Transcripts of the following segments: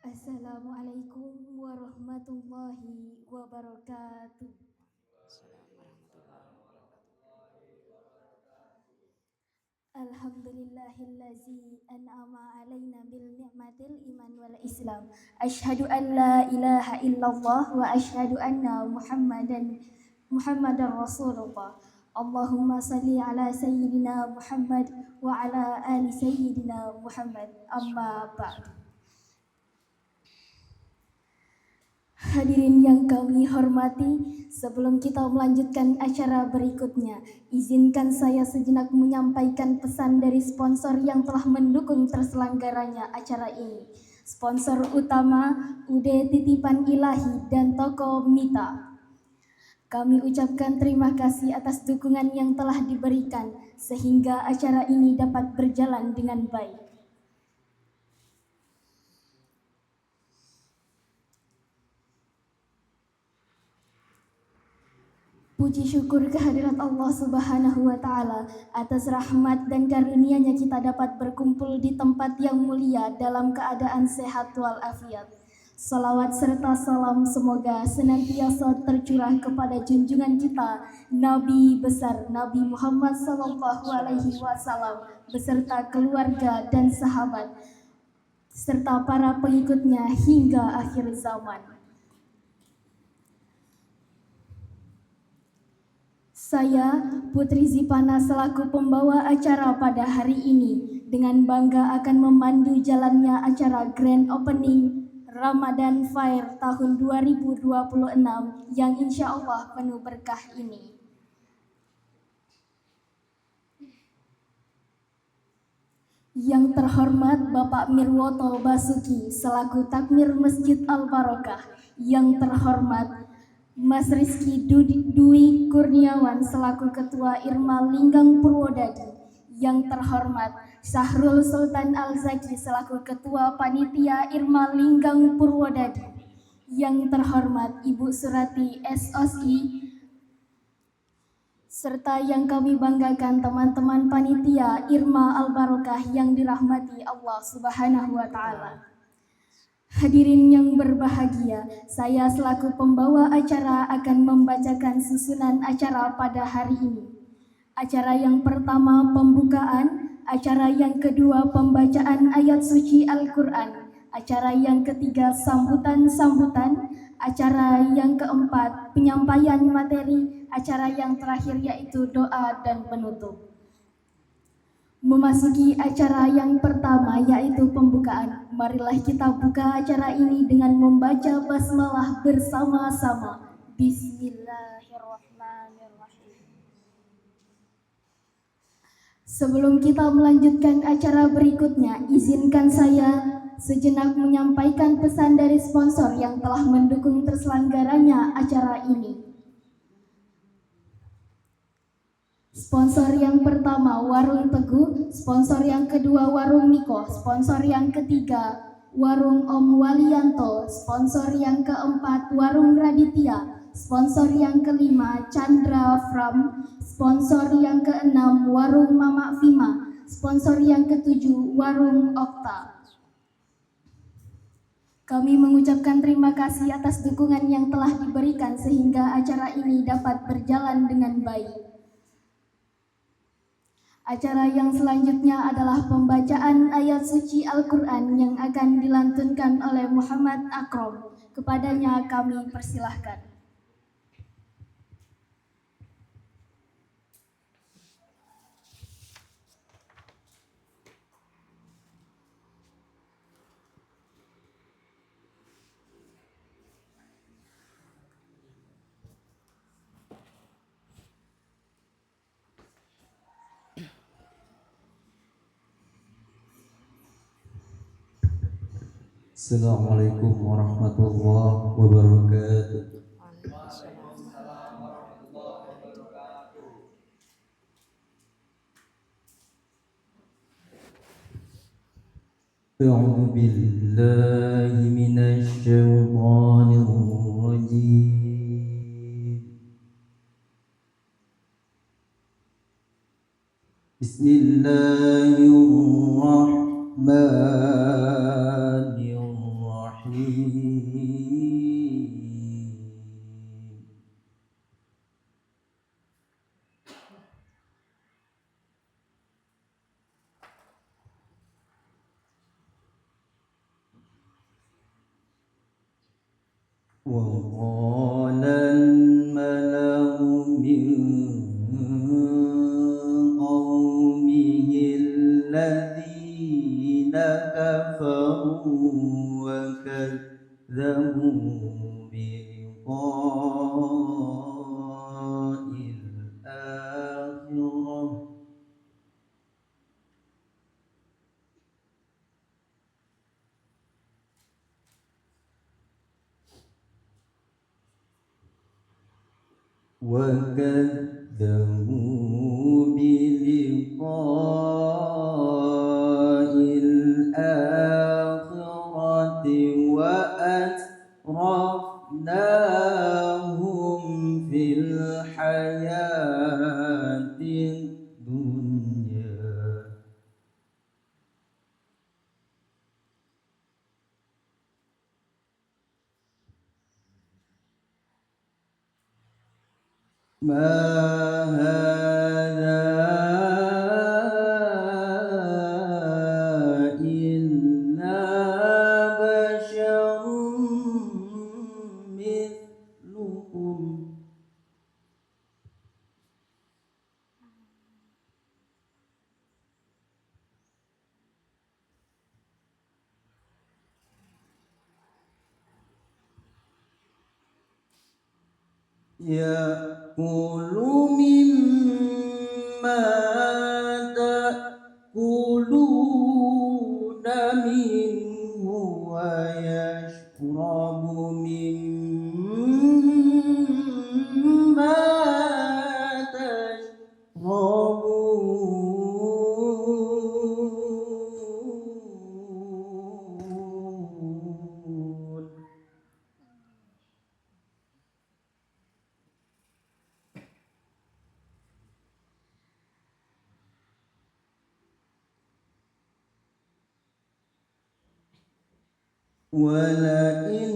Assalamualaikum warahmatullahi wabarakatuh. Alhamdulillahillazi an'ama alaina bil ni'matil iman wal islam. Asyhadu an la ilaha illallah wa asyhadu anna Muhammadar Rasulullah. Allahumma salli ala sayyidina Muhammad wa ala ali sayyidina Muhammad. Amma ba'du. Hadirin yang kami hormati, sebelum kita melanjutkan acara berikutnya, izinkan saya sejenak menyampaikan pesan dari sponsor yang telah mendukung terselenggaranya acara ini. Sponsor utama UD Titipan Ilahi dan Toko Mita. Kami ucapkan terima kasih atas dukungan yang telah diberikan sehingga acara ini dapat berjalan dengan baik. Puji syukur kehadirat Allah Subhanahu wa Ta'ala atas rahmat dan karunia-Nya kita dapat berkumpul di tempat yang mulia dalam keadaan sehat walafiat. Salawat serta salam semoga senantiasa tercurah kepada junjungan kita Nabi besar Nabi Muhammad SAW beserta keluarga dan sahabat serta para pengikutnya hingga akhir zaman. Saya, Putri Zipana selaku pembawa acara pada hari ini dengan bangga akan memandu jalannya acara Grand Opening Ramadan Fair tahun 2026 yang insya Allah penuh berkah ini. Yang terhormat Bapak Mirwoto Basuki selaku Takmir Masjid Al-Barokah, yang terhormat Mas Rizky Dwi Kurniawan selaku Ketua Irma Linggang Purwodadi, yang terhormat Syahrul Sultan Al-Zaki selaku Ketua Panitia Irma Linggang Purwodadi, yang terhormat Ibu Surati SOSI, serta yang kami banggakan teman-teman panitia Irma Al-Barokah yang dirahmati Allah Subhanahu wa Ta'ala. Hadirin yang berbahagia, saya selaku pembawa acara akan membacakan susunan acara pada hari ini. Acara yang pertama pembukaan, acara yang kedua pembacaan ayat suci Al-Quran, acara yang ketiga sambutan-sambutan, acara yang keempat penyampaian materi, acara yang terakhir yaitu doa dan penutup. Memasuki acara yang pertama yaitu pembukaan. Marilah kita buka acara ini dengan membaca basmalah bersama-sama. Bismillahirrahmanirrahim. Sebelum kita melanjutkan acara berikutnya, izinkan saya sejenak menyampaikan pesan dari sponsor yang telah mendukung terselenggaranya acara ini. Sponsor yang pertama Warung Teguh, sponsor yang kedua Warung Miko, sponsor yang ketiga Warung Om Walianto, sponsor yang keempat Warung Raditya, sponsor yang kelima Chandra Fram, sponsor yang keenam Warung Mama Vima, sponsor yang ketujuh Warung Okta. Kami mengucapkan terima kasih atas dukungan yang telah diberikan sehingga acara ini dapat berjalan dengan baik. Acara yang selanjutnya adalah pembacaan ayat suci Al-Quran yang akan dilantunkan oleh Muhammad Akrom. Kepadanya kami persilahkan. Assalamualaikum warahmatullahi wabarakatuh. أعوذ بالله من الشيطان الرجيم. بسم الله الرحمن الرحيم. وقال الملأ من قومه الذين كفروا وكذبوا بلقاء الآخرة وأترفناهم في الحياة الدنيا ما هذا إلا بشر مثلكم يأكل مما تأكلون منه ويشرب مما تشربون ولئن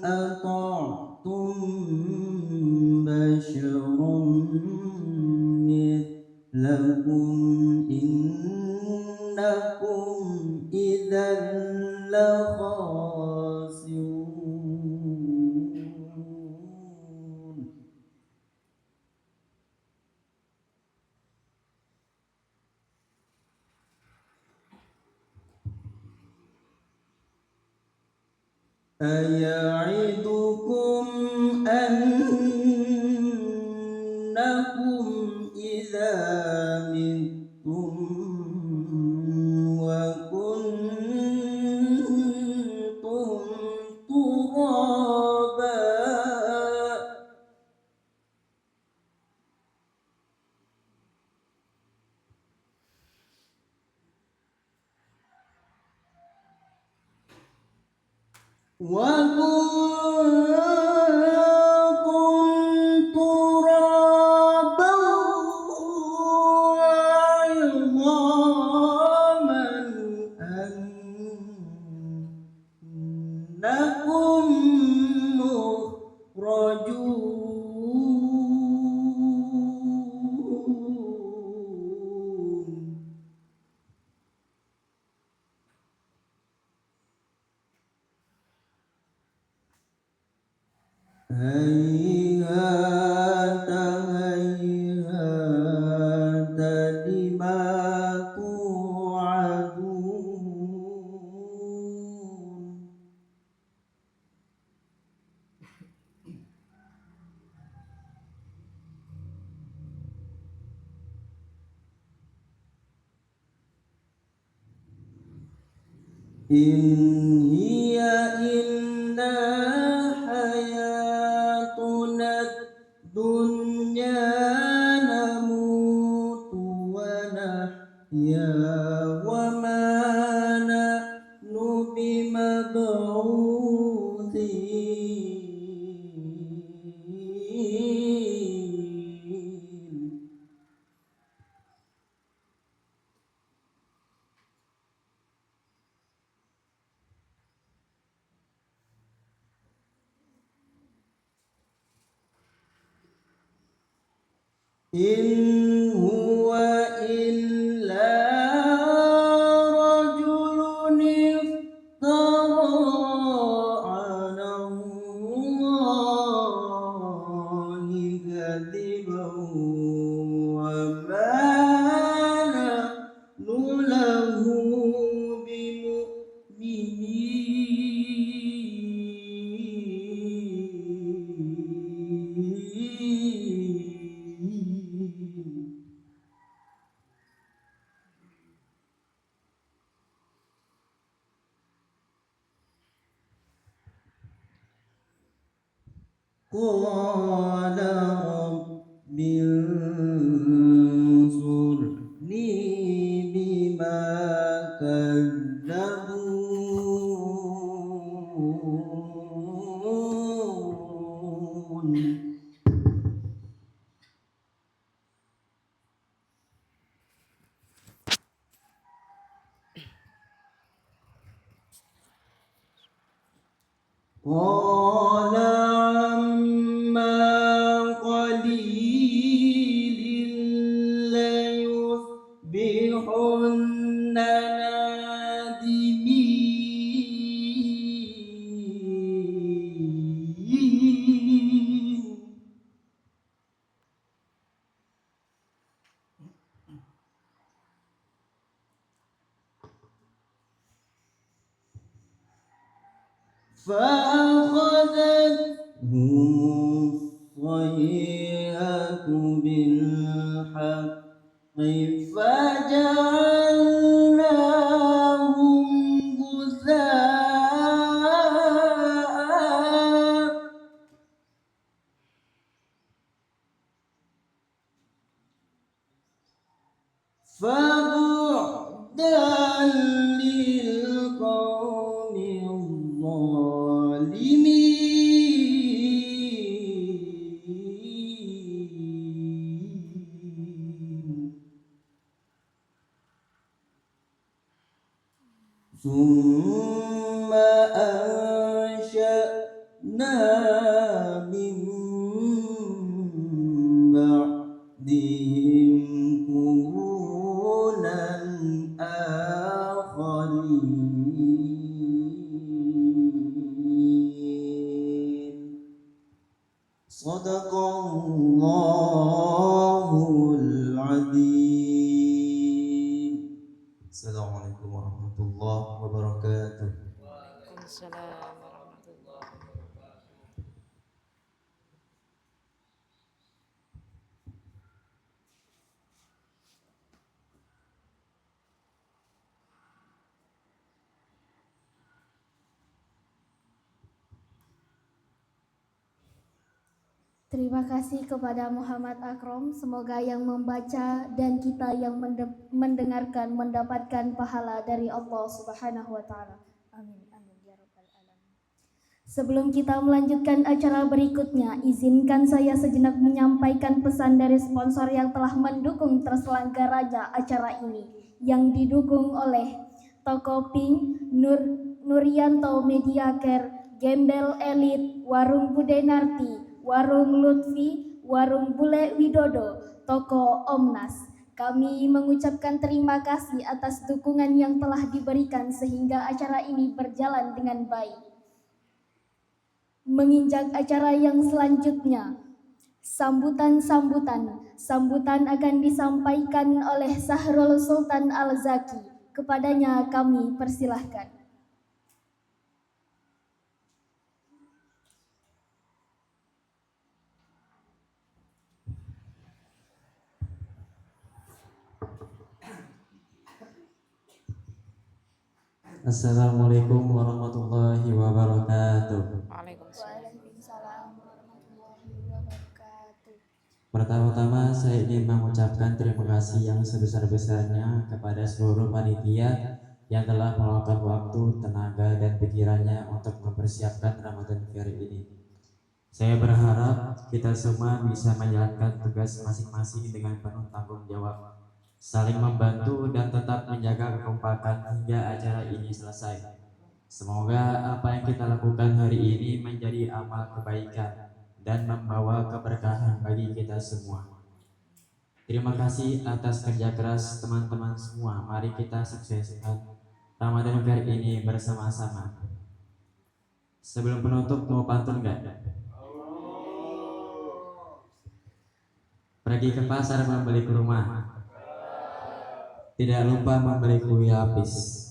أطعتم بشرا مثلكم إنكم إذا لخاسرون أيعدكم أنكم إذا متم وكنتم ترابا وكنتم ترابا وعظاما أنكم مخرجون هيهات هيهات لما توعدون إن هي إلا حياتنا الدنيا نموت ونحيا وما نحن بمبعوثين إن هو إلا رجل افترى على الله قال رب انصرني بما كذبون قال عما قليل ليصبحن نادمين فأخذتهم الصيحة بالحق فجعلناهم غثاء فبعدا للقوم الظالمين ثم أنشأنا من بعدهم قرونا آخرين صدق الله العظيم. Assalamualaikum warahmatullahi wabarakatuh. Waalaikumsalam warahmatullahi wabarakatuh. Terima kasih kepada Muhammad Akrom. Semoga yang membaca dan kita yang mendengarkan mendapatkan pahala dari Allah Subhanahu wa taala. Amin amin ya rabbal alamin. Sebelum kita melanjutkan acara berikutnya, izinkan saya sejenak menyampaikan pesan dari sponsor yang telah mendukung terselenggaranya acara ini, yang didukung oleh Toko Pink, Nurianto Media Care, Gembel Elite, Warung Bude Narti, Warung Lutfi, Warung Bule Widodo, Toko Omnas. Kami mengucapkan terima kasih atas dukungan yang telah diberikan sehingga acara ini berjalan dengan baik. Menginjak acara yang selanjutnya, sambutan akan disampaikan oleh Sahrul Sultan Al-Zaki. Kepadanya kami persilahkan. Assalamualaikum warahmatullahi wabarakatuh. Waalaikumsalam warahmatullahi wabarakatuh. Pertama-tama saya ingin mengucapkan terima kasih yang sebesar-besarnya kepada seluruh panitia yang telah meluangkan waktu, tenaga, dan pikirannya untuk mempersiapkan Ramadan Fair ini. Saya berharap kita semua bisa menjalankan tugas masing-masing dengan penuh tanggung jawab, saling membantu dan tetap menjaga kekompakan hingga acara ini selesai. Semoga apa yang kita lakukan hari ini menjadi amal kebaikan dan membawa keberkahan bagi kita semua. Terima kasih atas kerja keras teman-teman semua. Mari kita sukseskan Ramadan Fair ini bersama-sama. Sebelum penutup mau pantun gak? Pergi ke pasar membeli kurma, tidak lupa membeli kue lapis.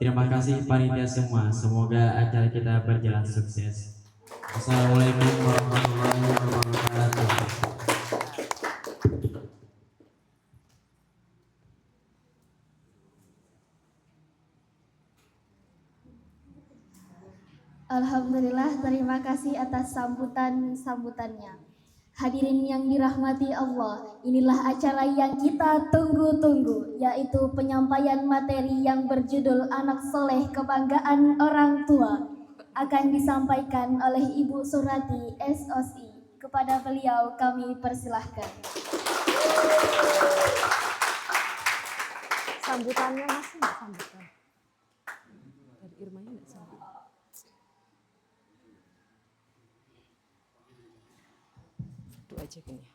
Terima kasih panitia semua. Semoga acara kita berjalan sukses. Assalamualaikum warahmatullahi wabarakatuh. Alhamdulillah. Alhamdulillah, terima kasih atas sambutannya. Hadirin yang dirahmati Allah, inilah acara yang kita tunggu-tunggu, yaitu penyampaian materi yang berjudul Anak Soleh Kebanggaan Orang Tua, akan disampaikan oleh Ibu Surati SOSI. Kepada beliau kami persilahkan. Sambutannya masih nggak sambutan? Dari Irmanya nggak sambutan? Itu aja gini.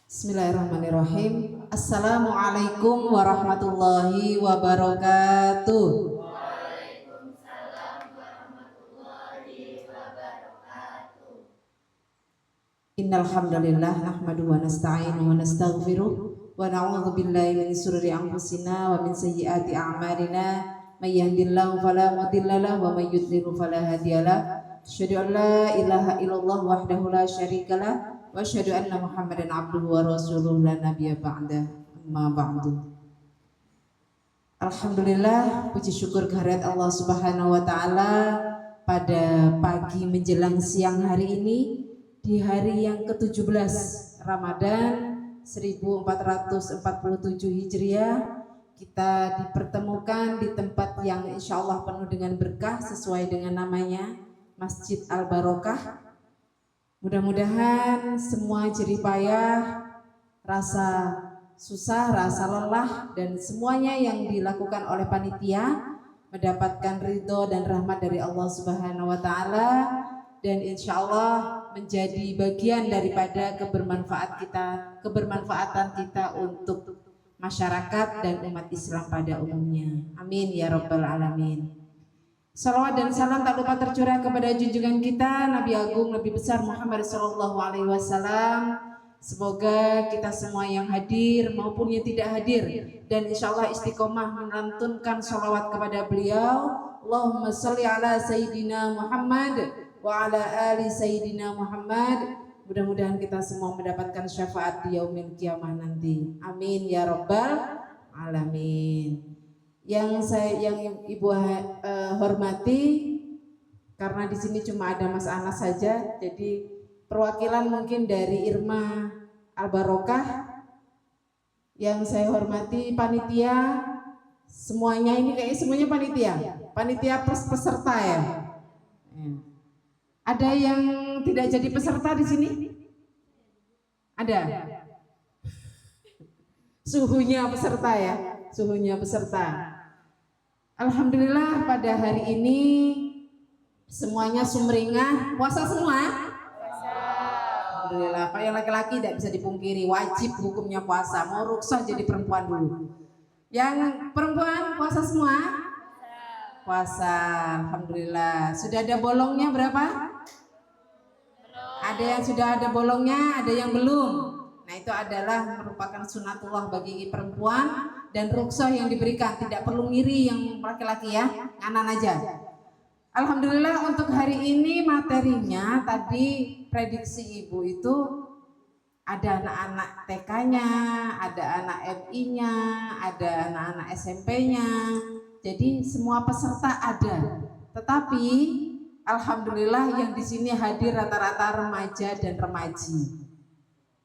Bismillahirrahmanirrahim. Assalamualaikum warahmatullahi wabarakatuh. Innal hamdalillah nahmaduhu wa nasta'inuhu wa nastaghfiruh wa na'udzu billahi min shururi anfusina wa min sayyiati a'malina may yahdihillahu fala mudilla lahu wa may yudlil fala hadiyalah. Asyhadu an la ilaha illallah wahdahu la syarikalah wa asyhadu anna Muhammadan abduhu wa rasuluhu la nabiyya ba'da. Amma ba'du. Alhamdulillah, puji syukur kehadirat Allah Subhanahu wa taala pada pagi menjelang siang hari ini di hari yang ke-17 Ramadan 1447 Hijriah, kita dipertemukan di tempat yang insya Allah penuh dengan berkah sesuai dengan namanya, Masjid Al-Barokah. Mudah-mudahan semua jerih payah, rasa susah, rasa lelah, dan semuanya yang dilakukan oleh panitia mendapatkan ridho dan rahmat dari Allah Subhanahu wa taala, dan insya Allah menjadi bagian daripada kebermanfaatan kita untuk masyarakat dan umat Islam pada umumnya. Amin ya rabbal alamin. Salawat dan salam tak lupa tercurah kepada junjungan kita Nabi Agung Nabi besar Muhammad Sallallahu Alaihi Wasallam. Semoga kita semua yang hadir maupun yang tidak hadir dan insya Allah istiqomah melantunkan salawat kepada beliau. Allahumma salli ala Sayyidina Muhammad wa ala ali Sayyidina Muhammad. Mudah-mudahan kita semua mendapatkan syafaat di yaumil kiamah nanti. Amin ya rabbal alamin. Yang Ibu hormati, karena di sini cuma ada Mas Anas saja, jadi perwakilan mungkin dari Irma Al-Barokah. Yang saya hormati panitia semuanya, ini kayaknya semuanya panitia peserta ya. Ada yang tidak jadi peserta di sini? Ada. Suhunya peserta ya, suhunya peserta. Alhamdulillah pada hari ini semuanya sumringah, puasa semua? Alhamdulillah. Pak yang laki-laki tidak bisa dipungkiri, wajib hukumnya puasa. Mau rukshoh jadi perempuan dulu. Yang perempuan puasa semua? Puasa. Alhamdulillah. Sudah ada bolongnya berapa? Ada yang sudah ada bolongnya, ada yang belum. Nah itu adalah merupakan sunatullah bagi perempuan dan rukshoh yang diberikan. Tidak perlu ngiri yang laki-laki ya, nganan aja. Alhamdulillah untuk hari ini materinya tadi prediksi ibu itu ada anak-anak TK-nya, ada anak MI-nya, ada anak-anak SMP-nya. Jadi semua peserta ada. Tetapi alhamdulillah yang di sini hadir rata-rata remaja dan remaji.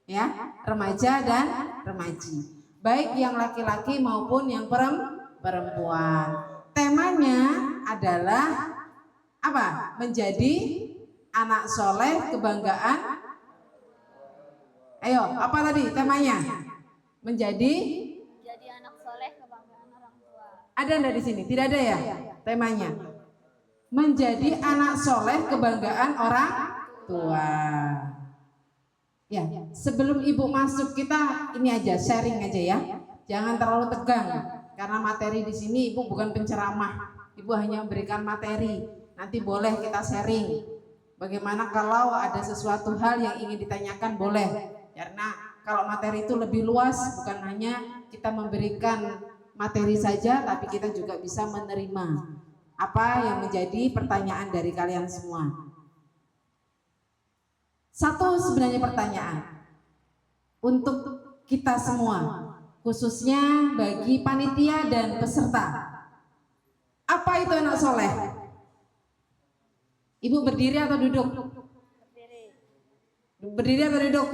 Ya, remaja dan remaji. Baik yang laki-laki maupun yang perempuan. Temanya adalah apa? Menjadi anak soleh kebanggaan. Ayo, apa tadi temanya? Menjadi anak soleh kebanggaan orang tua. Ada enggak di sini? Tidak ada ya temanya. Menjadi anak soleh kebanggaan orang tua. Ya, sebelum ibu masuk kita ini aja sharing aja ya. Jangan terlalu tegang karena materi di sini ibu bukan penceramah. Ibu hanya memberikan materi. Nanti boleh kita sharing. Bagaimana kalau ada sesuatu hal yang ingin ditanyakan boleh. Karena kalau materi itu lebih luas, bukan hanya kita memberikan materi saja, tapi kita juga bisa menerima apa yang menjadi pertanyaan dari kalian semua. Satu sebenarnya pertanyaan untuk kita semua, khususnya bagi panitia dan peserta. Apa itu anak soleh? Ibu berdiri atau duduk? Berdiri atau duduk?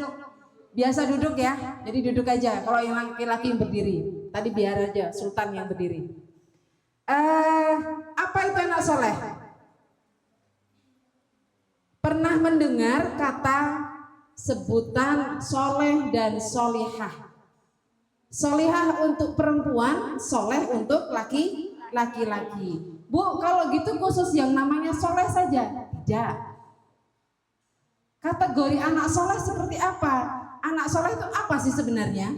Biasa duduk ya, jadi duduk aja. Kalau yang laki-laki yang berdiri, tadi biar aja Sultan yang berdiri. Apa itu anak soleh? Pernah mendengar kata sebutan soleh dan solihah? Solihah untuk perempuan, soleh untuk laki-laki. Bu, kalau gitu khusus yang namanya soleh saja? Tidak. Kategori anak soleh seperti apa? Anak soleh itu apa sih sebenarnya?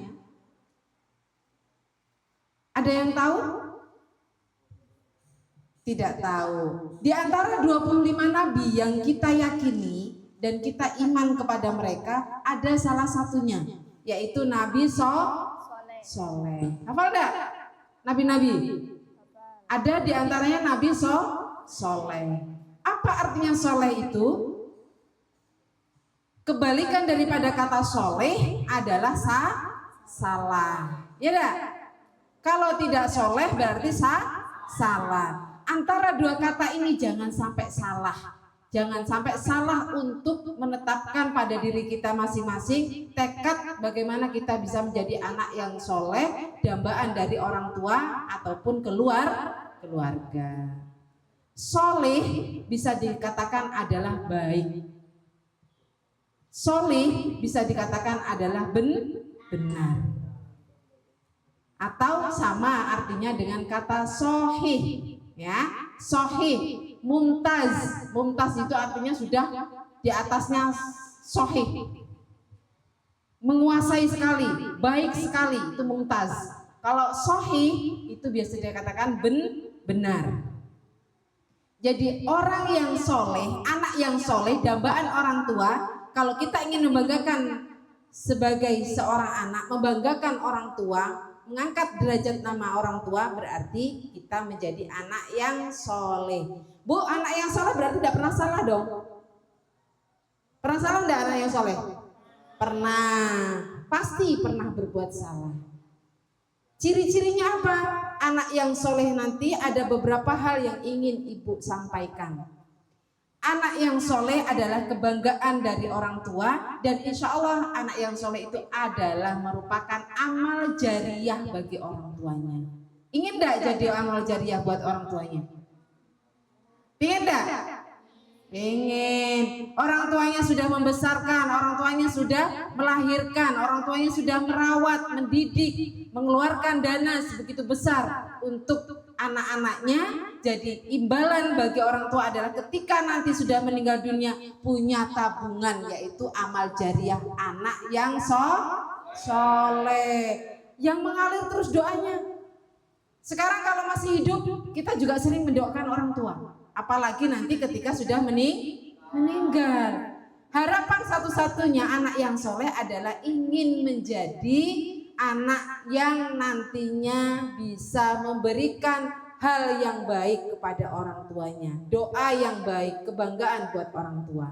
Ada yang tahu? Tidak tahu. Di antara 25 nabi yang kita yakini dan kita iman kepada mereka, ada salah satunya, yaitu Nabi Soleh. Hafal enggak? Nabi-nabi? Ada di antaranya Nabi Soleh. Apa artinya soleh itu? Kebalikan daripada kata soleh adalah salah. Ya enggak? Kalau tidak soleh berarti salah. Antara dua kata ini jangan sampai salah. Jangan sampai salah untuk menetapkan pada diri kita masing-masing tekad bagaimana kita bisa menjadi anak yang soleh, dambaan dari orang tua ataupun keluarga. Soleh bisa dikatakan adalah baik. Soleh bisa dikatakan adalah benar. Atau sama artinya dengan kata sohih, ya, sohih, mumtaz. Mumtaz itu artinya sudah di atasnya sohih, menguasai sekali, baik sekali, itu mumtaz. Kalau sohih itu biasa dikatakan benar. Jadi orang yang soleh, anak yang soleh, dambaan orang tua. Kalau kita ingin membanggakan sebagai seorang anak, membanggakan orang tua, mengangkat derajat nama orang tua, berarti kita menjadi anak yang soleh. Bu, anak yang soleh berarti tidak pernah salah dong. Pernah salah enggak anak yang soleh? Pernah, pasti pernah berbuat salah. Ciri-cirinya apa? Anak yang soleh nanti ada beberapa hal yang ingin ibu sampaikan. Anak yang soleh adalah kebanggaan dari orang tua, dan insya Allah anak yang soleh itu adalah merupakan amal jariah bagi orang tuanya. Ingin enggak jadi amal jariah buat orang tuanya? Pengen enggak? Pengen. Orang tuanya sudah membesarkan, orang tuanya sudah melahirkan, orang tuanya sudah merawat, mendidik, mengeluarkan dana sebegitu besar untuk anak-anaknya. Jadi imbalan bagi orang tua adalah ketika nanti sudah meninggal dunia punya tabungan, yaitu amal jariah anak yang soleh, yang mengalir terus doanya. Sekarang kalau masih hidup kita juga sering mendoakan orang tua, apalagi nanti ketika sudah meninggal. Harapan satu-satunya anak yang soleh adalah ingin menjadi anak yang nantinya bisa memberikan hal yang baik kepada orang tuanya, doa yang baik, kebanggaan buat orang tua.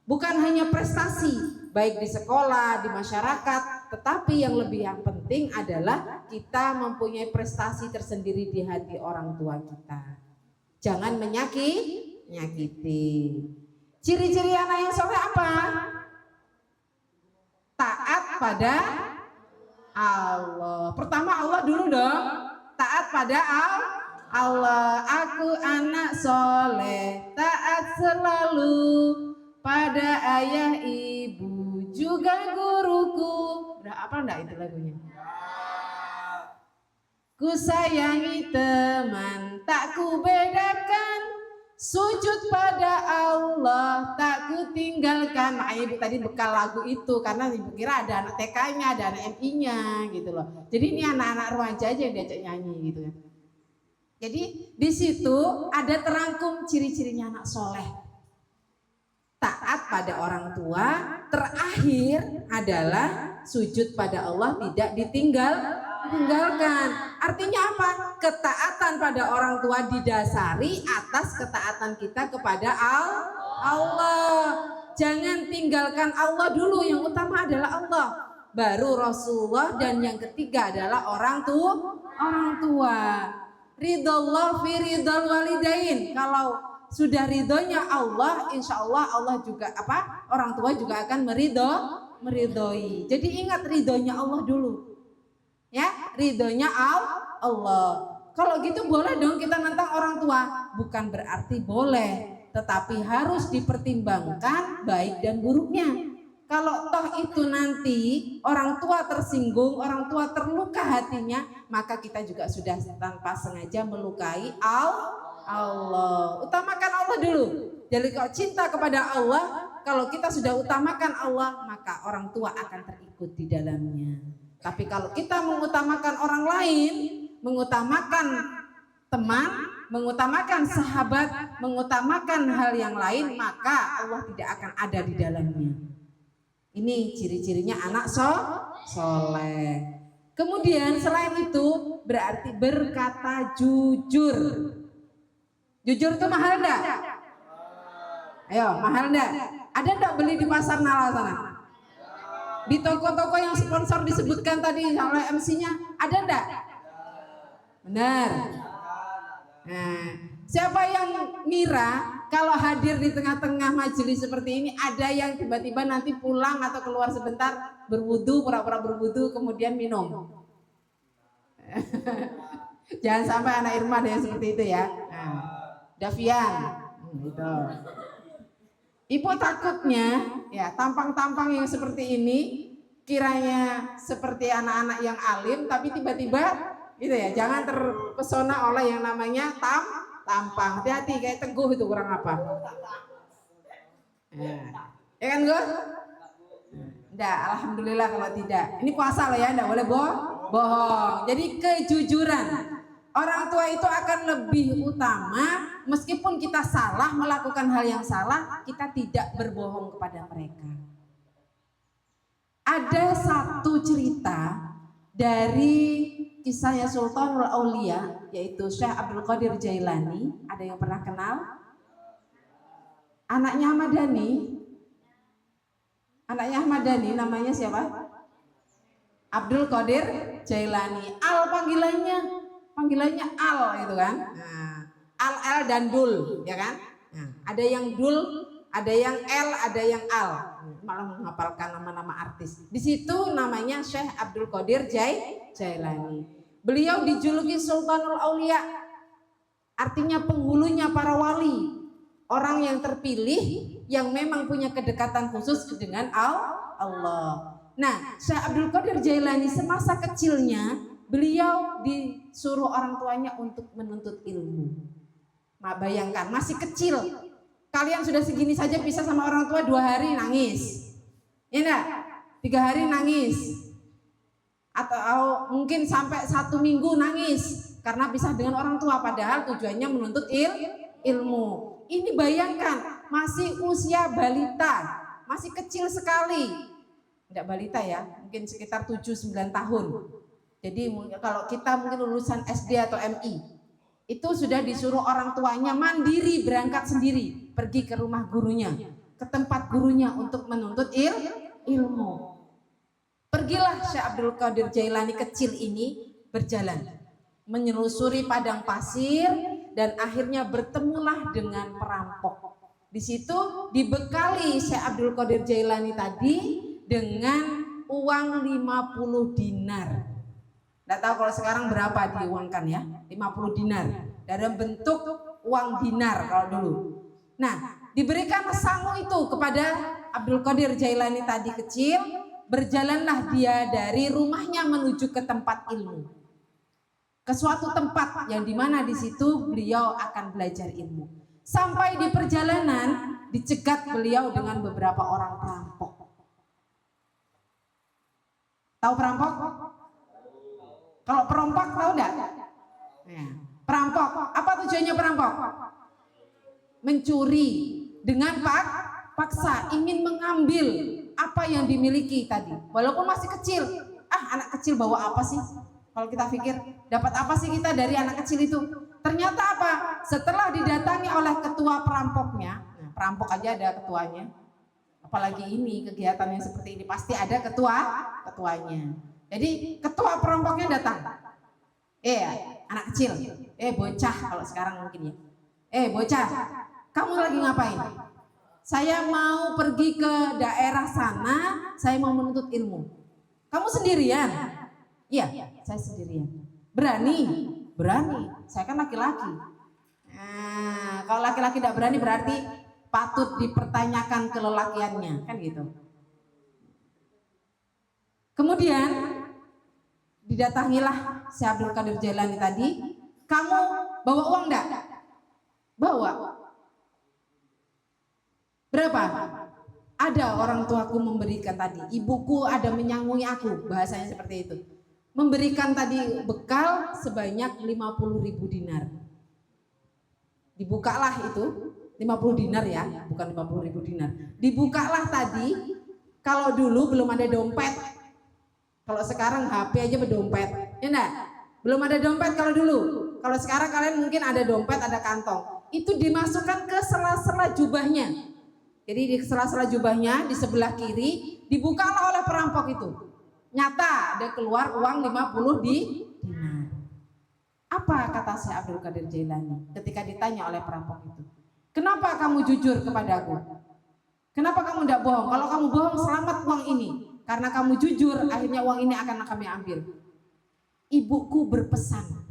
Bukan hanya prestasi baik di sekolah, di masyarakat, tetapi yang penting adalah kita mempunyai prestasi tersendiri di hati orang tua kita. Jangan menyakiti. Ciri-ciri anak yang soleh apa? Taat pada Allah. Pertama Allah dulu dong. Taat pada Allah. Aku anak soleh, taat selalu pada ayah ibu juga guruku. Udah apa enggak itu lagunya? Ku sayangi teman, tak ku bedakan, sujud pada Allah, tak ku tinggalkan. Makanya ibu tadi bekal lagu itu karena ibu kira ada anak TK-nya, ada anak MI-nya gitu loh. Jadi ini anak-anak remaja aja yang diajak nyanyi gitu ya. Jadi di situ ada terangkum ciri-cirinya anak soleh. Taat pada orang tua, terakhir adalah sujud pada Allah, tidak ditinggalkan. Artinya apa? Ketaatan pada orang tua didasari atas ketaatan kita kepada Allah. jangan tinggalkan Allah dulu, yang utama adalah Allah, baru Rasulullah, dan yang ketiga adalah orang tua. Ridallah fi ridal walidain. Kalau sudah ridhonya Allah, insya Allah Allah juga orang tua juga akan meridhoi. Jadi ingat ridhonya Allah dulu, ya, ridhonya Allah. Kalau gitu boleh dong kita nentang orang tua? Bukan berarti boleh, tetapi harus dipertimbangkan baik dan buruknya. Kalau toh itu nanti orang tua tersinggung, orang tua terluka hatinya, maka kita juga sudah tanpa sengaja melukai Allah. Utamakan Allah dulu. Jadi kalau cinta kepada Allah, kalau kita sudah utamakan Allah, maka orang tua akan terikut di dalamnya. Tapi kalau kita mengutamakan orang lain, mengutamakan teman, mengutamakan sahabat, mengutamakan hal yang lain, maka Allah tidak akan ada di dalamnya. Ini ciri-cirinya anak soleh. Kemudian selain itu berarti berkata jujur. Jujur itu mahal enggak? Ayo, mahal enggak? Ada enggak beli di pasar Nala sana? Di toko-toko yang sponsor disebutkan tadi oleh MC-nya, ada enggak? Benar. Nah, siapa yang ngira kalau hadir di tengah-tengah majelis seperti ini ada yang tiba-tiba nanti pulang atau keluar sebentar berwudu, pura-pura berwudu kemudian minum? Jangan sampai anak Irma ada yang seperti itu ya. Nah, Davian, gitu. Ibu takutnya ya tampang-tampang yang seperti ini kiranya seperti anak-anak yang alim, tapi tiba-tiba gitu ya, jangan terpesona oleh yang namanya tampang. Hati-hati, kayak Teguh itu kurang apa? Ya kan Gus? Enggak, alhamdulillah kalau tidak. Ini puasa loh ya, enggak boleh bohong. Jadi kejujuran. Orang tua itu akan lebih utama, meskipun kita salah melakukan hal yang salah, kita tidak berbohong kepada mereka. Ada satu cerita dari kisahnya Sultanul Aulia, yaitu Syekh Abdul Qadir Jailani. Ada yang pernah kenal? Anaknya Ahmad Dhani. Anaknya Ahmad Dhani namanya siapa? Abdul Qadir Jailani. Al panggilannya Al gitu kan. Nah, Al dan Dul, ya kan? Nah, ada yang Dul, ada yang L, ada yang Al. Malah menghafalkan nama-nama artis. Di situ namanya Syekh Abdul Qadir Jailani. Beliau dijuluki Sultanul Aulia, artinya penghulunya para wali, orang yang terpilih yang memang punya kedekatan khusus dengan Allah. Nah, Syekh Abdul Qadir Jailani semasa kecilnya beliau disuruh orang tuanya untuk menuntut ilmu. Nah, bayangkan masih kecil, kalian sudah segini saja bisa sama orang tua 2 hari nangis, ya enggak? 3 hari nangis, atau mungkin sampai 1 minggu nangis karena pisah dengan orang tua, padahal tujuannya menuntut ilmu. Ini bayangkan masih usia balita, masih kecil sekali, tidak balita ya, mungkin sekitar 7-9 tahun. Jadi kalau kita mungkin lulusan SD atau MI, itu sudah disuruh orang tuanya mandiri berangkat sendiri, pergi ke rumah gurunya, ke tempat gurunya untuk menuntut ilmu. Pergilah Syekh Abdul Qadir Jailani kecil ini berjalan, menyelusuri padang pasir dan akhirnya bertemulah dengan perampok. Di situ dibekali Syekh Abdul Qadir Jailani tadi dengan uang 50 dinar. Nggak tahu kalau sekarang berapa diuangkan ya, 50 dinar dalam bentuk uang dinar kalau dulu. Nah, diberikan sangu itu kepada Abdul Qadir Jailani tadi kecil. Berjalanlah dia dari rumahnya menuju ke tempat ilmu, ke suatu tempat yang dimana di situ beliau akan belajar ilmu. Sampai di perjalanan dicegat beliau dengan beberapa orang perampok. Tahu perampok? Kalau perampok tahu enggak? Ya. Perampok, apa tujuannya perampok? Mencuri dengan paksa, ingin mengambil apa yang dimiliki tadi. Walaupun masih kecil. Anak kecil bawa apa sih? Kalau kita pikir, dapat apa sih kita dari anak kecil itu? Ternyata apa? Setelah didatangi oleh ketua perampoknya, nah, perampok aja ada ketuanya. Apalagi ini kegiatan yang seperti ini pasti ada ketuanya. Jadi ketua perampoknya datang. Anak kecil, bocah kalau sekarang mungkin ya. Bocah, kamu lagi ngapain? Saya mau pergi ke daerah sana, saya mau menuntut ilmu. Kamu sendirian? Iya, saya sendirian. Berani? Berani. Saya kan laki-laki. Nah, kalau laki-laki tidak berani berarti patut dipertanyakan kelelakiannya, kan gitu. Kemudian didatangilah si Abdul Qadir Jailani tadi. Kamu bawa uang enggak? Bawa. Berapa? Ada orang tuaku memberikan tadi. Ibuku ada menyangui aku, bahasanya seperti itu. Memberikan tadi bekal sebanyak 50.000 dinar. Dibukalah itu 50 dinar ya, bukan 50.000 dinar. Dibukalah tadi. Kalau dulu belum ada dompet. Kalau sekarang HP aja berdompet, ya enggak? Belum ada dompet kalau dulu. Kalau sekarang kalian mungkin ada dompet, ada kantong. Itu dimasukkan ke sela-sela jubahnya. Jadi di sela-sela jubahnya di sebelah kiri dibukalah oleh perampok itu. Nyata ada keluar uang 50 dinar. Apa kata Syekh Abdul Qadir Jailani ketika ditanya oleh perampok itu? Kenapa kamu jujur kepadaku? Kenapa kamu tidak bohong? Kalau kamu bohong selamat uang ini. Karena kamu jujur akhirnya uang ini akan kami ambil. Ibuku berpesan.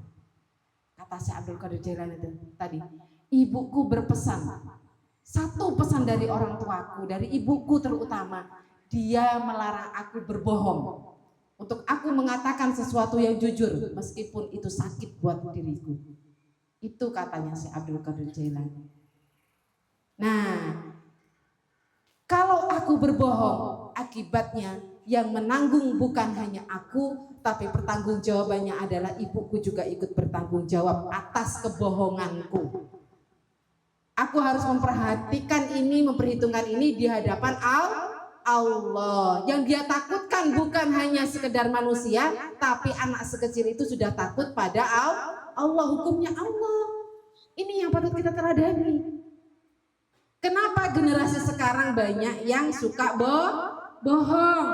Kata Syekh Abdul Qadir Jailani itu tadi. Ibuku berpesan. Satu pesan dari orang tuaku, dari ibuku terutama, dia melarang aku berbohong. Untuk aku mengatakan sesuatu yang jujur, meskipun itu sakit buat diriku. Itu katanya Syekh Abdul Qadir Jailani. Nah, kalau aku berbohong, akibatnya yang menanggung bukan hanya aku, tapi pertanggungjawabannya adalah ibuku juga ikut bertanggung jawab atas kebohonganku. Aku harus memperhatikan ini, memperhitungkan ini di hadapan Allah. Yang dia takutkan bukan hanya sekedar manusia, tapi anak sekecil itu sudah takut pada Allah, hukumnya Allah. Ini yang patut kita teladani. Kenapa generasi sekarang banyak yang suka bohong?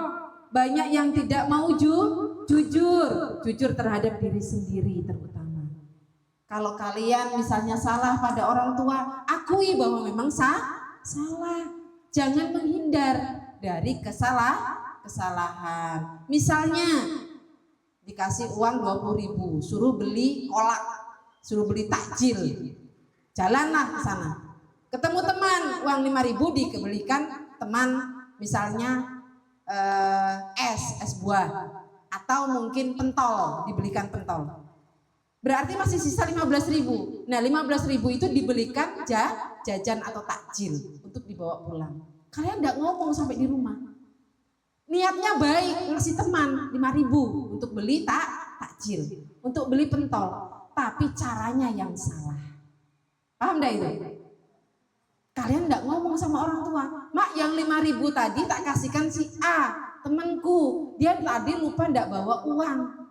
Banyak yang tidak mau jujur terhadap diri sendiri terutama. Kalau kalian misalnya salah pada orang tua, akui bahwa memang salah. Jangan menghindar dari kesalahan. Misalnya dikasih uang 20.000, suruh beli kolak, suruh beli takjil. Jalanlah ke sana. Ketemu teman, uang 5.000 dibelikan teman misalnya es buah atau mungkin pentol, dibelikan pentol. Berarti masih sisa 15.000. Nah 15.000 itu dibelikan jajan atau takjil untuk dibawa pulang. Kalian enggak ngomong sampai di rumah. Niatnya baik, ngasih teman 5.000 untuk beli takjil, untuk beli pentol. Tapi caranya yang salah. Paham enggak itu? Kalian enggak ngomong sama orang tua. Mak, yang 5.000 tadi tak kasihkan si A, temanku. Dia tadi lupa enggak bawa uang.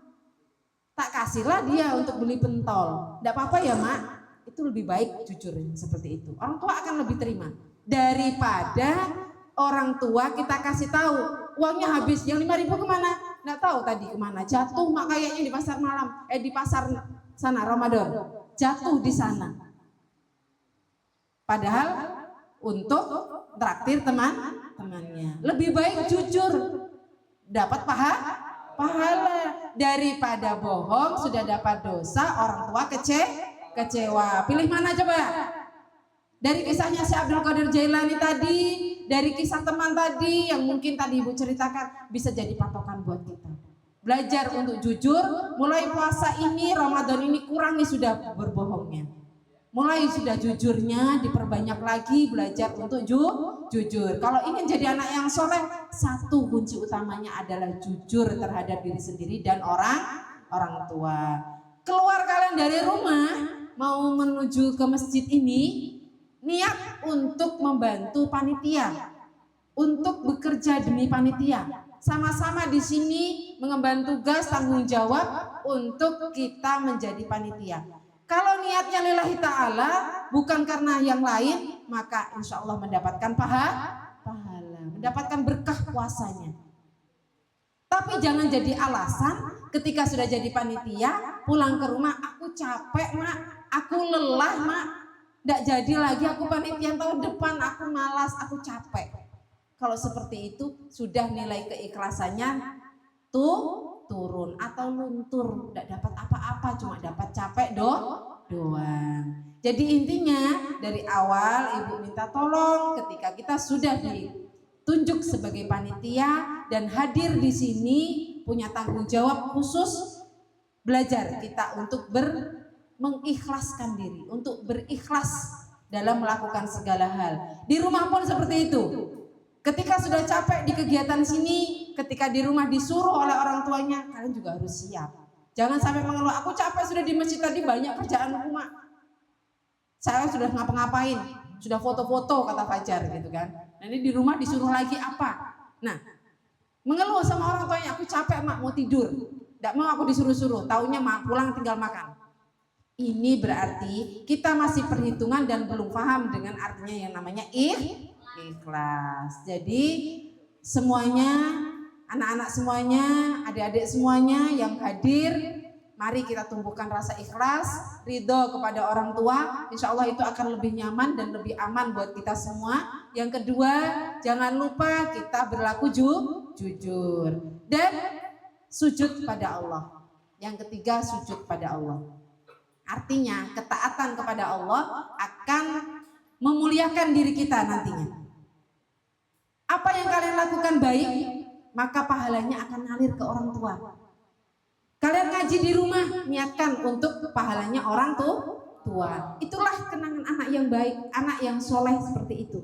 Tak kasihlah dia untuk beli pentol. Tidak apa-apa ya mak, itu lebih baik jujur seperti itu. Orang tua akan lebih terima daripada orang tua kita kasih tahu uangnya habis, yang 5.000 kemana? Nggak tahu tadi kemana. Jatuh mak kayaknya di pasar malam, di pasar sana Ramadan. Jatuh di sana. Padahal untuk traktir temannya. Lebih baik jujur, dapat pahala daripada bohong sudah dapat dosa, orang tua kecewa. Pilih mana coba? Dari kisahnya Syekh Abdul Qadir Jailani tadi, dari kisah teman tadi yang mungkin tadi ibu ceritakan, bisa jadi patokan buat kita. Belajar untuk jujur. Mulai puasa ini, Ramadan ini kurangi sudah berbohongnya. Mulai sudah jujurnya diperbanyak lagi, belajar untuk jujur. Kalau ingin jadi anak yang soleh, satu kunci utamanya adalah jujur terhadap diri sendiri dan orang tua. Keluar kalian dari rumah mau menuju ke masjid ini, niat untuk membantu panitia, untuk bekerja demi panitia. Sama-sama di sini mengemban tugas tanggung jawab untuk kita menjadi panitia. Kalau niatnya lillahi ta'ala, bukan karena yang lain, maka insya Allah mendapatkan pahala. dapatkan berkah puasanya. Tapi jangan jadi alasan ketika sudah jadi panitia, pulang ke rumah, aku capek mak, aku lelah mak, tidak jadi lagi aku panitia tahun depan, aku malas, aku capek. Kalau seperti itu sudah nilai keikhlasannya turun atau luntur, tidak dapat apa-apa, cuma dapat capek doang. Jadi intinya dari awal Ibu minta tolong ketika kita sudah ditunjuk sebagai panitia dan hadir di sini punya tanggung jawab khusus, belajar kita untuk mengikhlaskan diri, untuk berikhlas dalam melakukan segala hal. Di rumah pun seperti itu. Ketika sudah capek di kegiatan sini, ketika di rumah disuruh oleh orang tuanya, kalian juga harus siap. Jangan sampai mengeluh, aku capek sudah di masjid tadi banyak kerjaan rumah. Saya sudah ngapa-ngapain, sudah foto-foto kata Fajar gitu kan. Nanti di rumah disuruh lagi apa? Nah, mengeluh sama orang tuanya, aku capek mak, mau tidur. Tidak mau aku disuruh-suruh, taunya mak pulang tinggal makan. Ini berarti kita masih perhitungan dan belum paham dengan artinya yang namanya ikhlas. Jadi semuanya, anak-anak semuanya, adik-adik semuanya yang hadir, mari kita tumbuhkan rasa ikhlas, ridho kepada orang tua. Insya Allah itu akan lebih nyaman dan lebih aman buat kita semua. Yang kedua, jangan lupa kita berlaku jujur dan sujud pada Allah. Yang ketiga, sujud pada Allah. Artinya ketaatan kepada Allah akan memuliakan diri kita nantinya. Apa yang kalian lakukan baik, maka pahalanya akan ngalir ke orang tua. Kalian ngaji di rumah, niatkan untuk pahalanya orang tua. Itulah kenangan anak yang baik, anak yang soleh seperti itu.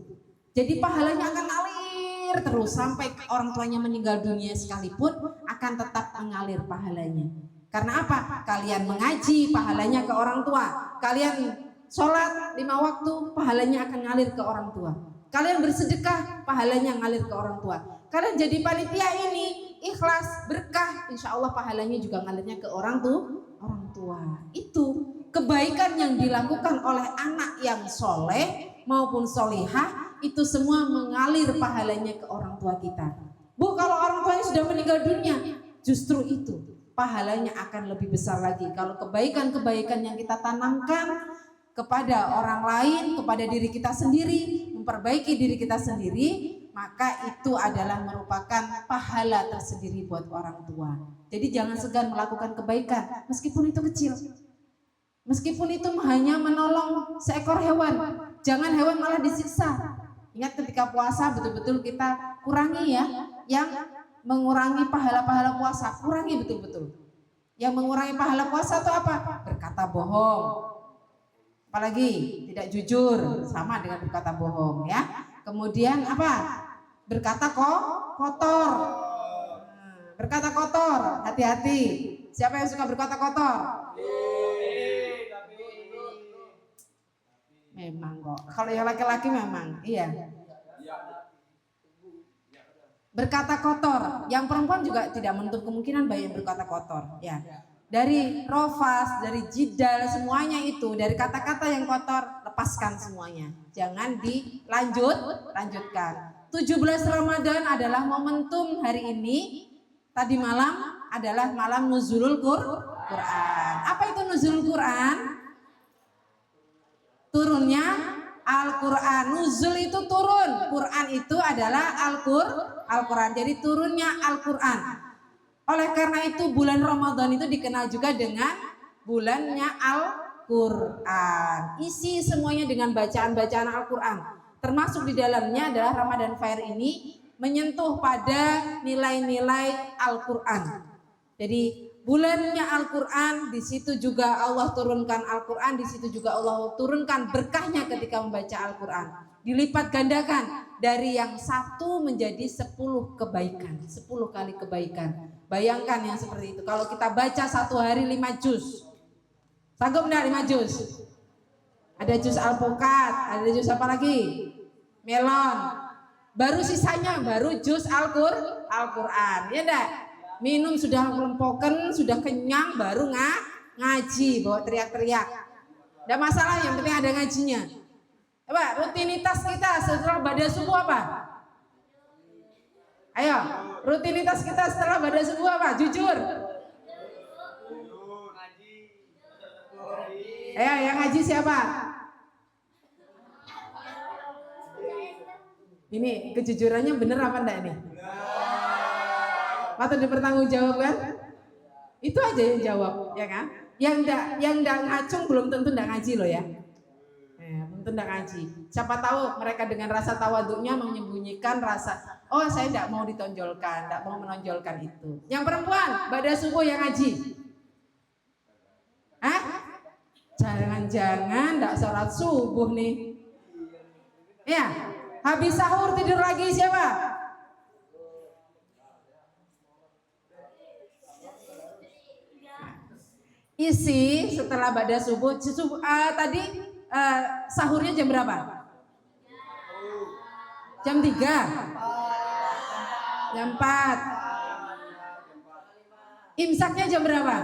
Jadi pahalanya akan ngalir terus sampai orang tuanya meninggal dunia sekalipun akan tetap mengalir pahalanya. Karena apa? Kalian mengaji, pahalanya ke orang tua. Kalian sholat 5 waktu, pahalanya akan ngalir ke orang tua. Kalian bersedekah, pahalanya ngalir ke orang tua. Kalian jadi panitia ini, ikhlas, berkah, insya Allah pahalanya juga ngalirnya ke orang tua. Itu kebaikan yang dilakukan oleh anak yang soleh maupun solihah, itu semua mengalir pahalanya ke orang tua kita. Bu, kalau orang tuanya sudah meninggal dunia, justru itu pahalanya akan lebih besar lagi. Kalau kebaikan-kebaikan yang kita tanamkan kepada orang lain, kepada diri kita sendiri, memperbaiki diri kita sendiri, maka itu adalah merupakan pahala tersendiri buat orang tua. Jadi jangan segan melakukan kebaikan, meskipun itu kecil. Meskipun itu hanya menolong seekor hewan, jangan hewan malah disiksa. Ingat ketika puasa betul-betul kita kurangi ya, yang mengurangi pahala-pahala puasa, kurangi betul-betul. Yang mengurangi pahala puasa itu apa? Berkata bohong. Apalagi tidak jujur, sama dengan berkata bohong ya. Kemudian apa? Berkata kotor. Berkata kotor, hati-hati. Siapa yang suka berkata kotor? Memang kok. Kalau yang laki-laki memang, iya. Berkata kotor, yang perempuan juga tidak menutup kemungkinan banyak berkata kotor, ya. Dari rofas, dari jidal, semuanya itu, dari kata-kata yang kotor, lepaskan semuanya. Jangan lanjutkan. 17 Ramadan adalah momentum hari ini. Tadi malam adalah malam nuzulul Quran. Apa itu nuzulul Quran? Turunnya Al-Quran. Nuzul itu turun, Quran itu adalah Al-Quran. Jadi turunnya Al-Quran. Oleh karena itu bulan Ramadan itu dikenal juga dengan bulannya Al-Quran. Isi semuanya dengan bacaan-bacaan Al-Quran. Termasuk di dalamnya adalah Ramadan Fair ini menyentuh pada nilai-nilai Al-Quran. Jadi bulannya Al-Quran, di situ juga Allah turunkan Al-Quran, di situ juga Allah turunkan berkahnya ketika membaca Al-Quran. Dilipat gandakan dari yang 1 menjadi 10 kebaikan, 10 kali kebaikan. Bayangkan yang seperti itu. Kalau kita baca 1 hari 5 juz, sanggup enggak 5 juz? Ada juz alpukat, ada juz apa lagi? Melon. Baru sisanya baru juz Al-Quran, ya enggak? Minum sudah melempoken, sudah kenyang, baru ngaji, bawa teriak-teriak. Enggak masalah, yang penting ada ngajinya. Coba rutinitas kita setelah badan subuh apa? Ayo, rutinitas kita setelah pada subuh apa? Jujur. Ayo, yang ngaji siapa? Ini kejujurannya bener apa enggak ini? Patut dipertanggungjawabkan? Itu aja yang jawab, ya kan? Yang enggak ngacung belum tentu enggak ngaji loh ya. Belum tentu enggak ngaji. Siapa tahu mereka dengan rasa tawaduknya menyembunyikan rasa, oh saya enggak mau ditonjolkan, enggak mau menonjolkan itu. Yang perempuan, pada subuh yang ngaji. Hah? Jangan-jangan enggak sholat subuh nih. Ya, habis sahur tidur lagi siapa? Isi setelah pada subuh, tadi sahurnya jam berapa? Jam 3? Jam 4? Imsaknya jam berapa?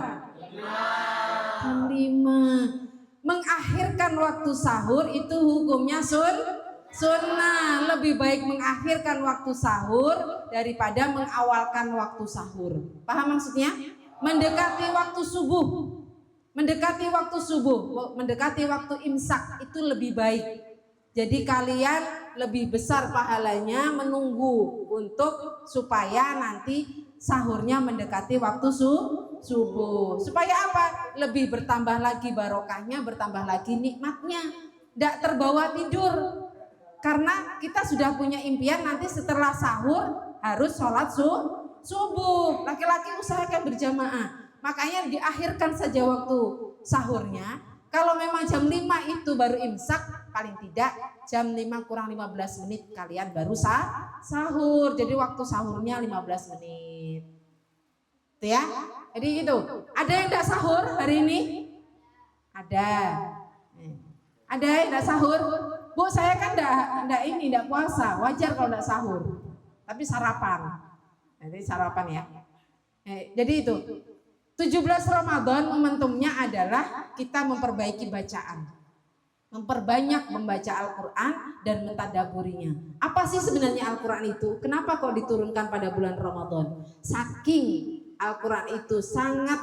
Jam 5. Mengakhirkan waktu sahur itu hukumnya sunnah. Lebih baik mengakhirkan waktu sahur daripada mengawalkan waktu sahur. Paham maksudnya? Mendekati waktu subuh. Mendekati waktu imsak itu lebih baik. Jadi kalian lebih besar pahalanya menunggu untuk supaya nanti sahurnya mendekati waktu subuh. Supaya apa? Lebih bertambah lagi barokahnya, bertambah lagi nikmatnya. Tidak terbawa tidur. Karena kita sudah punya impian nanti setelah sahur harus sholat subuh. Laki-laki usahakan berjamaah. Makanya diakhirkan saja waktu sahurnya. Kalau memang jam 5 itu baru imsak, paling tidak jam 5 kurang 15 menit kalian baru sahur. Jadi waktu sahurnya 15 menit. Itu ya. Jadi gitu. Ada yang tidak sahur hari ini? Ada. Ada yang tidak sahur? Bu, saya kan tidak puasa. Wajar kalau tidak sahur. Tapi sarapan. Jadi sarapan ya. Jadi itu. 17 Ramadan momentumnya adalah kita memperbaiki bacaan. Memperbanyak membaca Al-Quran dan mentadaburinya. Apa sih sebenarnya Al-Quran itu? Kenapa kok diturunkan pada bulan Ramadan? Saking Al-Quran itu sangat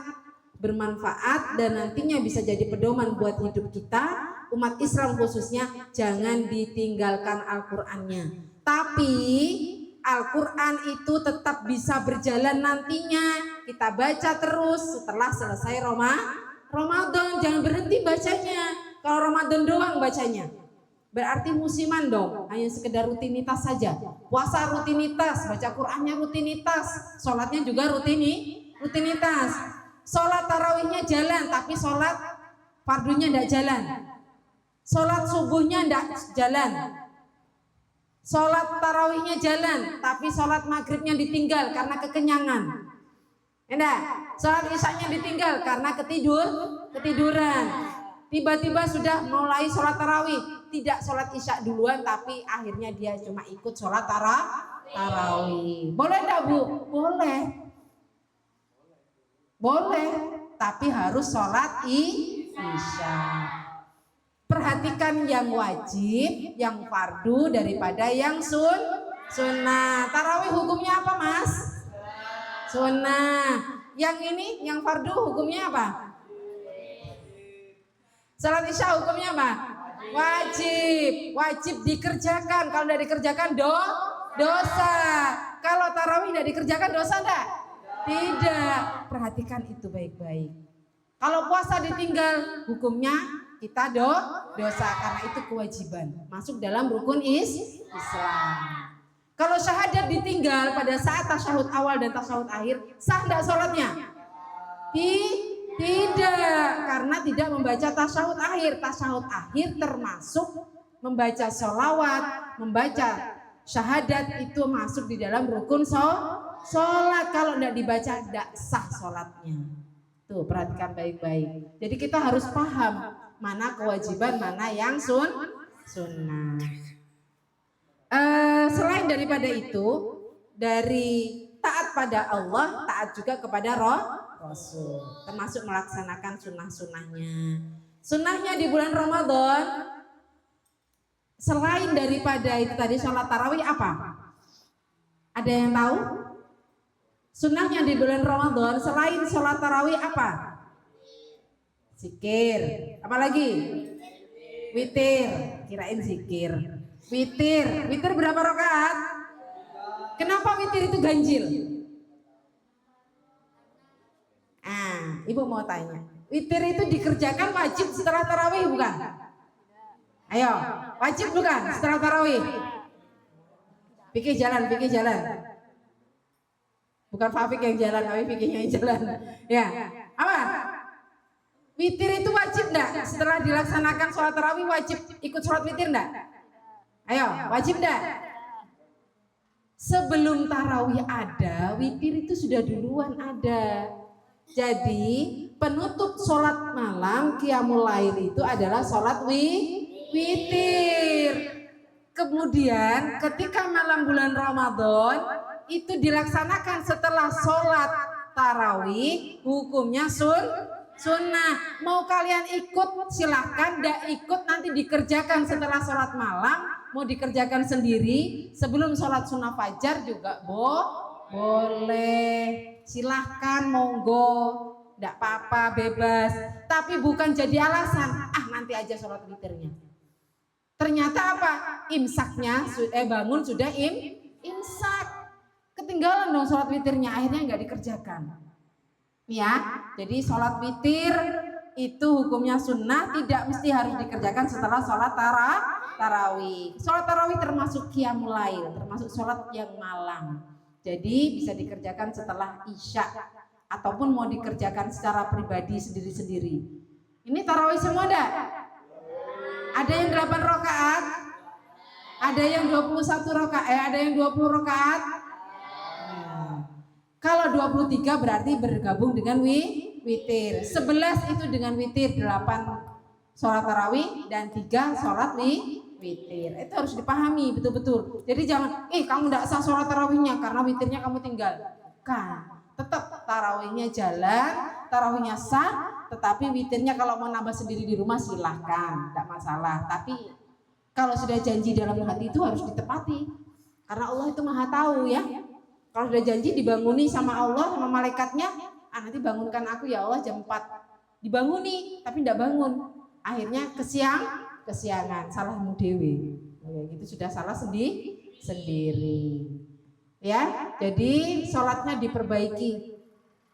bermanfaat dan nantinya bisa jadi pedoman buat hidup kita, umat Islam khususnya, jangan ditinggalkan Al-Qurannya. Tapi Al-Quran itu tetap bisa berjalan nantinya. Kita baca terus setelah selesai Ramadan. Jangan berhenti bacanya. Kalau Ramadan doang bacanya, berarti musiman dong. Hanya sekedar rutinitas saja. Puasa rutinitas, baca Qurannya rutinitas, sholatnya juga rutinitas. Sholat tarawihnya jalan, tapi sholat fardunya tidak jalan. Sholat subuhnya tidak jalan. Sholat tarawihnya jalan, tapi sholat maghribnya ditinggal karena kekenyangan. Enggak, sholat isyanya ditinggal karena ketiduran. Tiba-tiba sudah mulai sholat tarawih, tidak sholat isya duluan, tapi akhirnya dia cuma ikut sholat tarawih. Boleh enggak Bu? Boleh, tapi harus sholat isya. Perhatikan yang wajib, yang fardu daripada yang sunnah. Tarawih hukumnya apa Mas? Sunnah. Yang ini, yang fardu hukumnya apa? Salat isya hukumnya apa? Wajib dikerjakan. Kalau tidak dikerjakan dosa. Kalau tarawih tidak dikerjakan dosa enggak? Tidak. Perhatikan itu baik-baik. Kalau puasa ditinggal, hukumnya kita dosa karena itu kewajiban. Masuk dalam rukun Islam. Kalau syahadat ditinggal pada saat tasyahud awal dan tasyahud akhir, sah enggak sholatnya? Tidak, karena tidak membaca tasyahud akhir. Tasyahud akhir termasuk membaca sholawat, membaca syahadat, itu masuk di dalam rukun sholat. Kalau tidak dibaca, tidak sah sholatnya. Tuh, perhatikan baik-baik. Jadi kita harus paham mana kewajiban, mana yang sunnah. Selain daripada itu, dari taat pada Allah, taat juga kepada Rasul, termasuk melaksanakan sunnah-sunnahnya. Sunnahnya di bulan Ramadan, selain daripada itu tadi sholat tarawih apa? Ada yang tahu? Sunnahnya di bulan Ramadan selain sholat tarawih apa? Zikir. Apa lagi? Witir. Kirain zikir. Witir. Witir berapa rakaat? Kenapa witir itu ganjil? Ibu mau tanya. Witir itu dikerjakan wajib setelah tarawih bukan? Ayo, wajib bukan setelah tarawih? Pikir jalan. Bukan Fafik yang jalan, tapi pikirnya yang jalan. Ya, apa? Witir itu wajib enggak? Setelah dilaksanakan sholat tarawih wajib ikut sholat witir enggak? Ayo, wajib enggak? Sebelum tarawih ada, witir itu sudah duluan ada. Jadi penutup sholat malam qiyamul lail itu adalah sholat witir. Kemudian ketika malam bulan Ramadan itu dilaksanakan setelah sholat tarawih, hukumnya sunnah. Mau kalian ikut silahkan, tidak ikut nanti dikerjakan setelah sholat malam. Mau dikerjakan sendiri sebelum sholat sunnah fajar juga boleh. Silahkan, monggo, tidak apa-apa, bebas. Tapi bukan jadi alasan, nanti aja sholat witirnya. Ternyata apa? Imsaknya, bangun sudah imsak. Ketinggalan dong sholat witirnya, akhirnya nggak dikerjakan. Ya, jadi sholat witir itu hukumnya sunnah, tidak mesti harus dikerjakan setelah sholat tarawih. Sholat tarawih termasuk qiyamul lail, termasuk sholat yang malam. Jadi bisa dikerjakan setelah isya ataupun mau dikerjakan secara pribadi sendiri-sendiri. Ini tarawih semua enggak? Ada yang 8 rakaat? Ada yang 21 rakaat? Ada yang 20 rakaat? Kalau 23 berarti bergabung dengan witir. 11 itu dengan witir, 8 sholat tarawih dan 3 sholat witir. Itu harus dipahami betul-betul. Jadi jangan, kamu tidak sah sholat tarawihnya karena witirnya kamu tinggalkan. Tetap tarawihnya jalan, tarawihnya sah, tetapi witirnya kalau mau nambah sendiri di rumah silahkan, tidak masalah. Tapi kalau sudah janji dalam hati itu harus ditepati, karena Allah itu maha tahu ya. Kalau sudah janji dibanguni sama Allah, sama malaikatnya, nanti bangunkan aku ya Allah jam 4. Dibanguni, tapi tidak bangun. Akhirnya kesiangan, salahmu dewe. Gitu sudah salah sendiri. Ya, jadi sholatnya diperbaiki.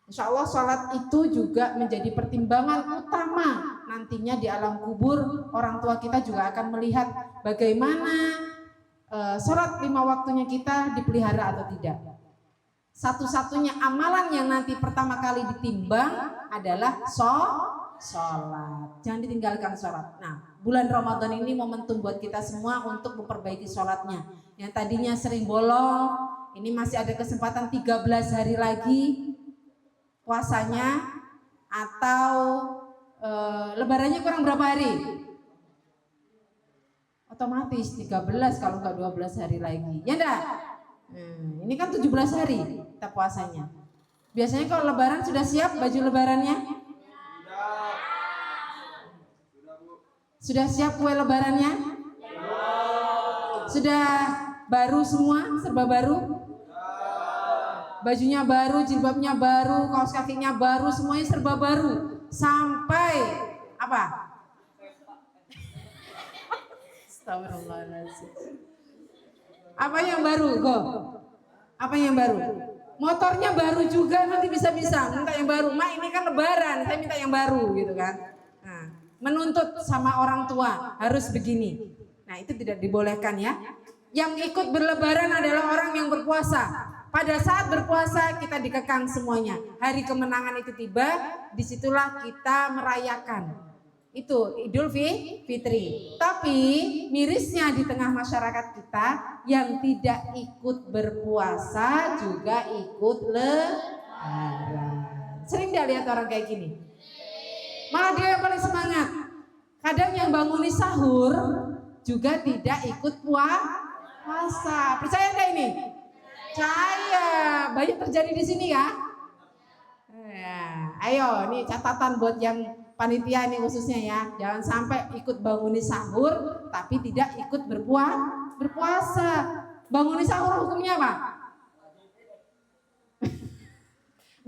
Insya Allah sholat itu juga menjadi pertimbangan utama nantinya di alam kubur. Orang tua kita juga akan melihat bagaimana sholat 5 waktunya kita dipelihara atau tidak. Satu-satunya amalan yang nanti pertama kali ditimbang adalah sholat. Jangan ditinggalkan sholat. Nah, bulan Ramadan ini momentum buat kita semua untuk memperbaiki sholatnya. Yang tadinya sering bolong, ini masih ada kesempatan 13 hari lagi puasanya, atau lebarannya kurang berapa hari? Otomatis 13 kalau nggak 12 hari lagi. Ya enggak? Ini kan 17 hari kita puasanya. Biasanya kalau lebaran sudah siap baju lebarannya? Sudah siap kue lebarannya? Sudah baru semua? Serba baru? Bajunya baru, jilbabnya baru, kaos kakinya baru, semuanya serba baru. Sampai apa? Astagfirullahaladzim. Apa yang baru? Apa yang baru? Motornya baru juga, nanti bisa-bisa minta yang baru. Mak, ini kan lebaran, saya minta yang baru gitu kan. Nah, menuntut sama orang tua harus begini. Nah, itu tidak dibolehkan ya. Yang ikut berlebaran adalah orang yang berpuasa. Pada saat berpuasa kita dikekang semuanya. Hari kemenangan itu tiba, disitulah kita merayakan. Itu Idul Fitri. Tapi mirisnya di tengah masyarakat kita yang tidak ikut berpuasa juga ikut lebaran. Sering dia lihat orang kayak gini. Malah dia yang paling semangat. Kadang yang banguni sahur juga tidak ikut puasa. Percaya nggak ini? Percaya. Banyak terjadi di sini ya. Ayo, ini catatan buat yang panitia ini khususnya ya, jangan sampai ikut banguni sahur tapi tidak ikut berpuasa. Banguni sahur hukumnya apa?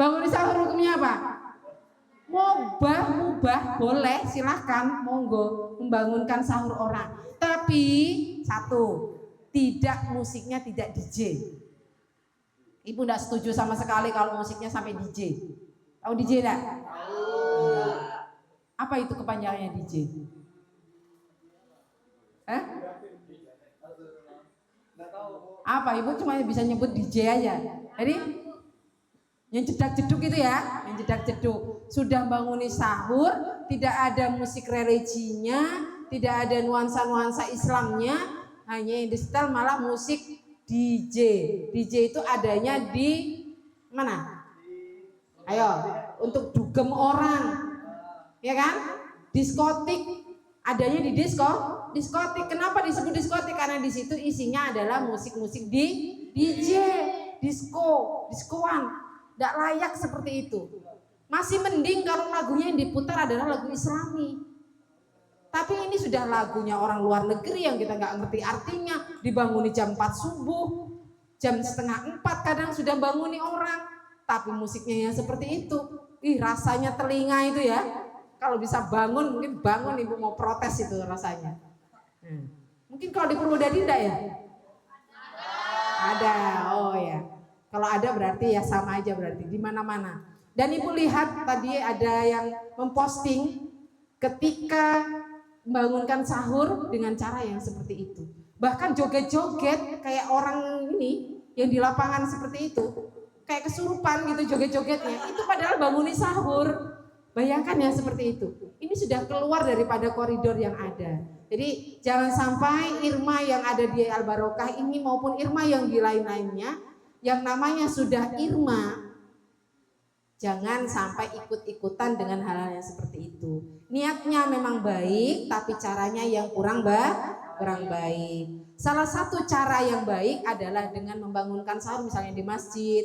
Bangun sahur hukumnya apa? Mubah boleh, silahkan, monggo membangunkan sahur orang. Tapi satu, tidak musiknya tidak DJ. Ibu tidak setuju sama sekali kalau musiknya sampai DJ. Tahu DJ enggak? Apa itu kepanjangannya DJ? Apa? Ibu cuma bisa nyebut DJ aja. Jadi yang jedak-jeduk itu ya, yang jedak-jeduk. Sudah banguni sahur, tidak ada musik religi-nya, tidak ada nuansa-nuansa Islamnya, hanya yang disetel malah musik DJ. DJ itu adanya di mana? Ayo, untuk dugem orang, ya kan? Diskotik adanya di diskotik. Kenapa disebut diskotik? Karena di situ isinya adalah musik-musik di DJ, diskoan. Tidak layak seperti itu. Masih mending kalau lagunya yang diputar adalah lagu Islami. Tapi ini sudah lagunya orang luar negeri yang kita nggak ngerti artinya. Dibanguni jam 4 subuh, jam setengah 4 kadang sudah banguni orang. Tapi musiknya yang seperti itu, rasanya telinga itu ya. Kalau bisa bangun, mungkin bangun ibu mau protes itu rasanya. Mungkin kalau di Purwodadi enggak ya? Ada, oh ya. Kalau ada berarti ya sama aja berarti di mana-mana. Dan ibu lihat tadi ada yang memposting ketika membangunkan sahur dengan cara yang seperti itu. Bahkan joget-joget kayak orang ini yang di lapangan seperti itu. Kayak kesurupan gitu joget-jogetnya. Itu padahal banguni sahur. Bayangkan ya seperti itu. Ini sudah keluar daripada koridor yang ada. Jadi jangan sampai Irma yang ada di Al Barokah ini maupun Irma yang di lain-lainnya yang namanya sudah Irma, jangan sampai ikut-ikutan dengan hal-hal yang seperti itu. Niatnya memang baik, tapi caranya yang kurang baik. Salah satu cara yang baik adalah dengan membangunkan sahur misalnya di masjid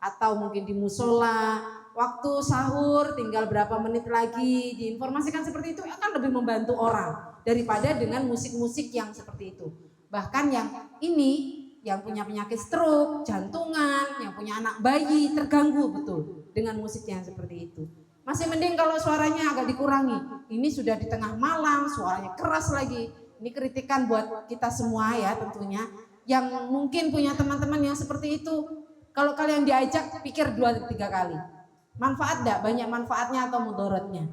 atau mungkin di musola. Waktu sahur tinggal berapa menit lagi, diinformasikan seperti itu akan lebih membantu orang daripada dengan musik-musik yang seperti itu. Bahkan yang ini yang punya penyakit stroke, jantungan, yang punya anak bayi terganggu betul dengan musik yang seperti itu. Masih mending kalau suaranya agak dikurangi. Ini sudah di tengah malam, suaranya keras lagi. Ini kritikan buat kita semua ya tentunya. Yang mungkin punya teman-teman yang seperti itu. Kalau kalian diajak, pikir 2-3 kali. Manfaat enggak? Banyak manfaatnya atau mudorotnya?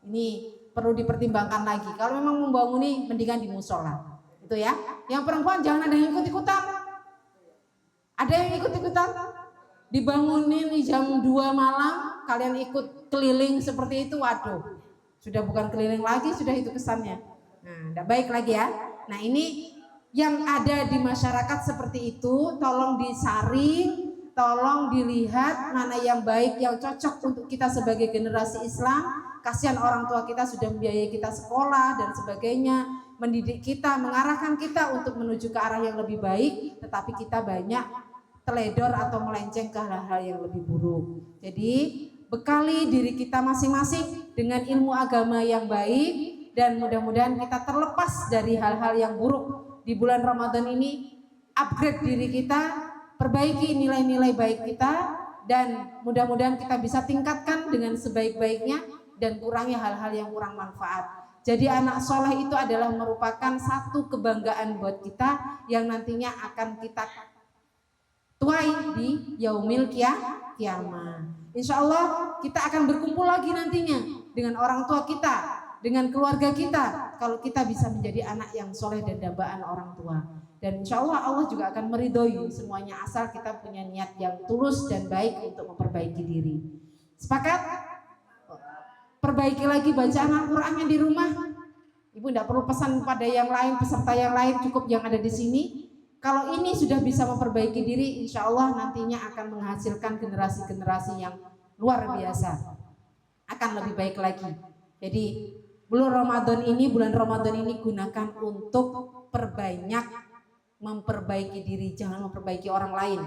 Ini perlu dipertimbangkan lagi. Kalau memang membanguni, mendingan di musola. Itu ya. Yang perempuan jangan ada yang ikut-ikutan. Ada yang ikut-ikutan dibangunin di jam 2 malam, kalian ikut keliling seperti itu, waduh, sudah bukan keliling lagi, sudah itu kesannya. Nah, tidak baik lagi ya. Nah ini yang ada di masyarakat seperti itu, tolong disaring, tolong dilihat mana yang baik, yang cocok untuk kita sebagai generasi Islam. Kasihan orang tua kita sudah membiayai kita sekolah dan sebagainya, mendidik kita, mengarahkan kita untuk menuju ke arah yang lebih baik, tetapi kita banyak teledor atau melenceng ke hal-hal yang lebih buruk. Jadi bekali diri kita masing-masing dengan ilmu agama yang baik dan mudah-mudahan kita terlepas dari hal-hal yang buruk di bulan Ramadan ini. Upgrade diri kita, perbaiki nilai-nilai baik kita, dan mudah-mudahan kita bisa tingkatkan dengan sebaik-baiknya dan kurangi hal-hal yang kurang manfaat. Jadi anak soleh itu adalah merupakan satu kebanggaan buat kita yang nantinya akan kita tuai di yaumil kiamah. Insya Allah kita akan berkumpul lagi nantinya dengan orang tua kita, dengan keluarga kita, kalau kita bisa menjadi anak yang soleh dan dambaan orang tua. Dan insya Allah Allah juga akan meridhoi semuanya asal kita punya niat yang tulus dan baik untuk memperbaiki diri. Sepakat? Perbaiki lagi bacaan Al-Qur'annya di rumah. Ibu tidak perlu pesan pada yang lain, peserta yang lain, cukup yang ada di sini. Kalau ini sudah bisa memperbaiki diri, insya Allah nantinya akan menghasilkan generasi-generasi yang luar biasa, akan lebih baik lagi. Jadi bulan Ramadan ini gunakan untuk memperbaiki diri, jangan memperbaiki orang lain.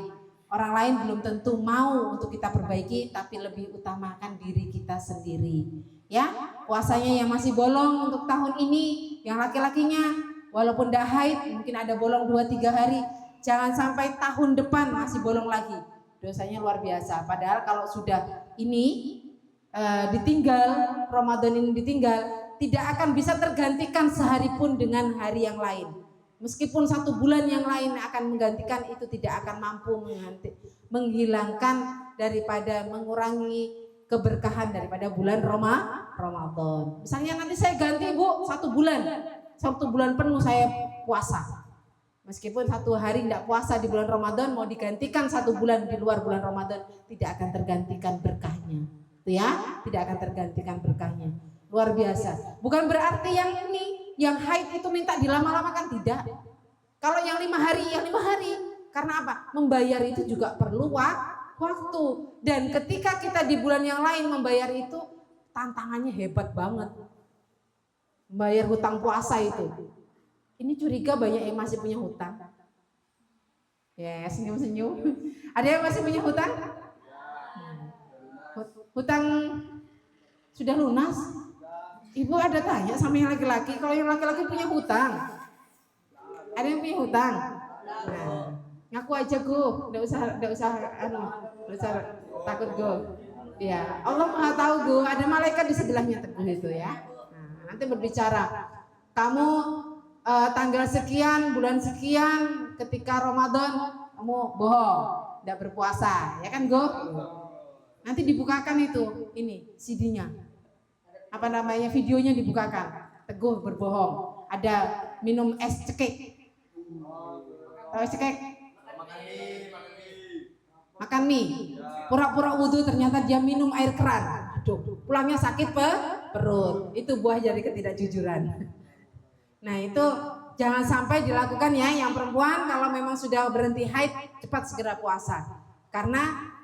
Orang lain belum tentu mau untuk kita perbaiki, tapi lebih utamakan diri kita sendiri. Ya, puasanya yang masih bolong untuk tahun ini, yang laki-lakinya walaupun dah haid, mungkin ada bolong 2-3 hari. Jangan sampai tahun depan masih bolong lagi. dosanya luar biasa. Padahal kalau sudah ini ditinggal, Ramadan ini ditinggal, tidak akan bisa tergantikan sehari pun dengan hari yang lain. Meskipun 1 bulan yang lain akan menggantikan, itu tidak akan mampu menghilangkan daripada mengurangi keberkahan daripada bulan Ramadan. Misalnya nanti saya ganti Bu 1 bulan penuh saya puasa. Meskipun 1 hari tidak puasa di bulan Ramadan, mau digantikan 1 bulan di luar bulan Ramadan, tidak akan tergantikan berkahnya. Itu ya, tidak akan tergantikan berkahnya. Luar biasa. Bukan berarti yang ini, yang haid itu minta dilama-lamakan, tidak. Kalau yang 5 hari, yang 5 hari. Karena apa? Membayar itu juga perlu waktu. Dan ketika kita di bulan yang lain membayar itu, tantangannya hebat banget. Membayar hutang puasa itu. Ini curiga banyak yang masih punya hutang. Ya, senyum-senyum. Ada yang masih punya hutang? Hutang sudah lunas? Ibu ada tanya sama yang laki-laki, kalau yang laki-laki punya hutang, ada yang punya hutang? Nah, ngaku aja Gu, nggak usah takut Gu. Ya, Allah Maha tahu Gu, ada malaikat di sebelahnya Teguh itu ya. Nah, nanti berbicara, kamu tanggal sekian, bulan sekian, ketika Ramadan kamu bohong, tidak berpuasa, ya kan Gu? Nanti dibukakan itu, ini CD-nya. Apa namanya, videonya dibukakan. Teguh berbohong. Ada minum es cekik. Tahu es cekik? Makan mie. Pura-pura wudhu, ternyata dia minum air keran. Aduh, pulangnya sakit perut. Itu buah dari ketidakjujuran. Nah itu jangan sampai dilakukan ya. Yang perempuan kalau memang sudah berhenti haid, cepat segera puasa. Karena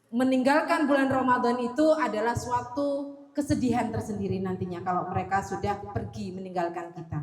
meninggalkan bulan Ramadan itu adalah suatu kesedihan tersendiri nantinya kalau mereka sudah pergi meninggalkan kita.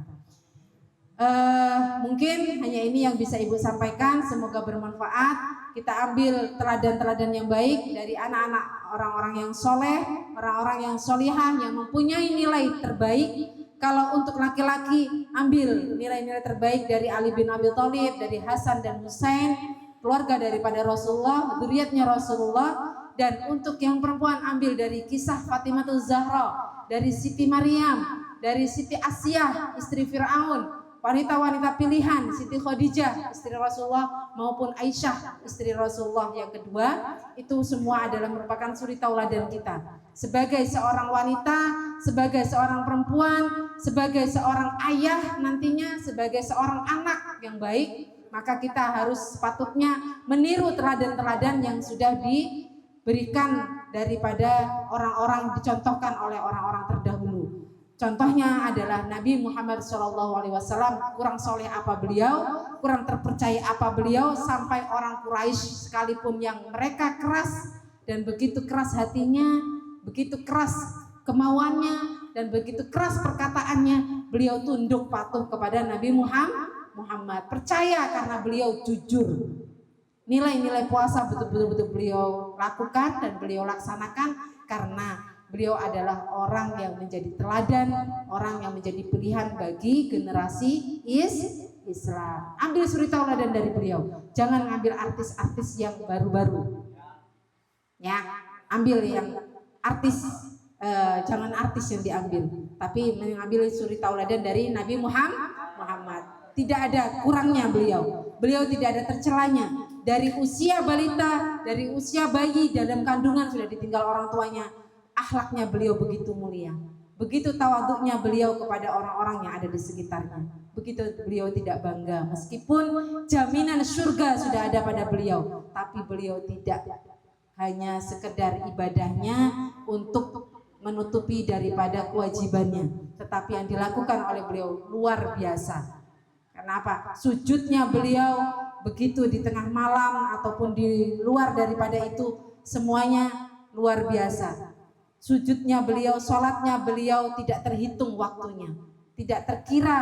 Mungkin hanya ini yang bisa Ibu sampaikan, semoga bermanfaat. Kita ambil teladan-teladan yang baik dari anak-anak orang-orang yang soleh, orang-orang yang solihah, yang mempunyai nilai terbaik. Kalau untuk laki-laki, ambil nilai-nilai terbaik dari Ali bin Abi Thalib, dari Hasan dan Husain, keluarga daripada Rasulullah, dzurriyyatnya Rasulullah. Dan untuk yang perempuan, ambil dari kisah Fatimatul Zahra, dari Siti Maryam, dari Siti Asyah, istri Fir'aun, wanita-wanita pilihan, Siti Khadijah, istri Rasulullah, maupun Aisyah, istri Rasulullah yang kedua. Itu semua adalah merupakan suri tauladan kita. Sebagai seorang wanita, sebagai seorang perempuan, sebagai seorang ayah nantinya, sebagai seorang anak yang baik, maka kita harus sepatutnya meniru teladan-teladan yang sudah diberikan daripada orang-orang, dicontohkan oleh orang-orang terdahulu. Contohnya adalah Nabi Muhammad SAW. Kurang soleh apa beliau, kurang terpercaya apa beliau, sampai orang Quraisy sekalipun yang mereka keras dan begitu keras hatinya, begitu keras kemauannya, dan begitu keras perkataannya, beliau tunduk patuh kepada Nabi Muhammad, percaya karena beliau jujur. Nilai-nilai puasa betul-betul beliau lakukan dan beliau laksanakan karena beliau adalah orang yang menjadi teladan, orang yang menjadi pilihan bagi generasi Islam. Ambil suri tauladan dari beliau, jangan ambil artis-artis yang baru-baru. Ya, ambil yang artis, jangan artis yang diambil, tapi mengambil suri tauladan dari Nabi Muhammad. Tidak ada kurangnya beliau tidak ada tercelanya. Dari usia balita, dari usia bayi dalam kandungan sudah ditinggal orang tuanya, akhlaknya beliau begitu mulia, begitu tawaduknya beliau kepada orang-orang yang ada di sekitarnya, begitu beliau tidak bangga meskipun jaminan surga sudah ada pada beliau, tapi beliau tidak hanya sekedar ibadahnya untuk menutupi daripada kewajibannya, tetapi yang dilakukan oleh beliau luar biasa. Kenapa? Sujudnya beliau begitu di tengah malam ataupun di luar daripada itu, semuanya luar biasa. Sujudnya beliau, sholatnya beliau tidak terhitung waktunya, tidak terkira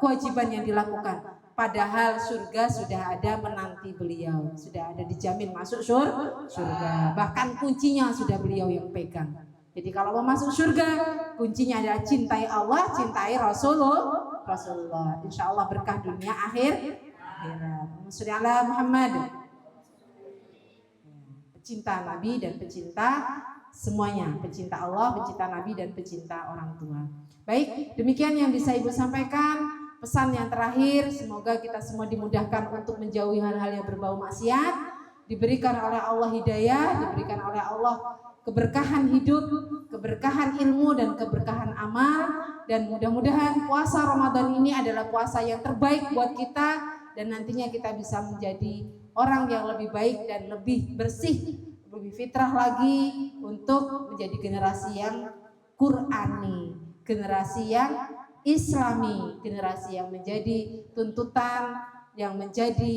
kewajiban yang dilakukan. Padahal surga sudah ada menanti beliau, sudah ada dijamin masuk surga. Bahkan kuncinya sudah beliau yang pegang. Jadi kalau mau masuk surga, kuncinya adalah cintai Allah, cintai Rasulullah. Insya Allah berkah dunia akhirat. Muhammad. pecinta Nabi dan pecinta semuanya, pecinta Allah, pecinta Nabi dan pecinta orang tua. Baik, demikian yang bisa Ibu sampaikan. Pesan yang terakhir, semoga kita semua dimudahkan untuk menjauhi hal-hal yang berbau maksiat, diberikan oleh Allah hidayah, diberikan oleh Allah keberkahan hidup, keberkahan ilmu dan keberkahan amal, dan mudah-mudahan puasa Ramadan ini adalah puasa yang terbaik buat kita dan nantinya kita bisa menjadi orang yang lebih baik dan lebih bersih, lebih fitrah lagi untuk menjadi generasi yang Qurani, generasi yang Islami, generasi yang menjadi tuntutan, yang menjadi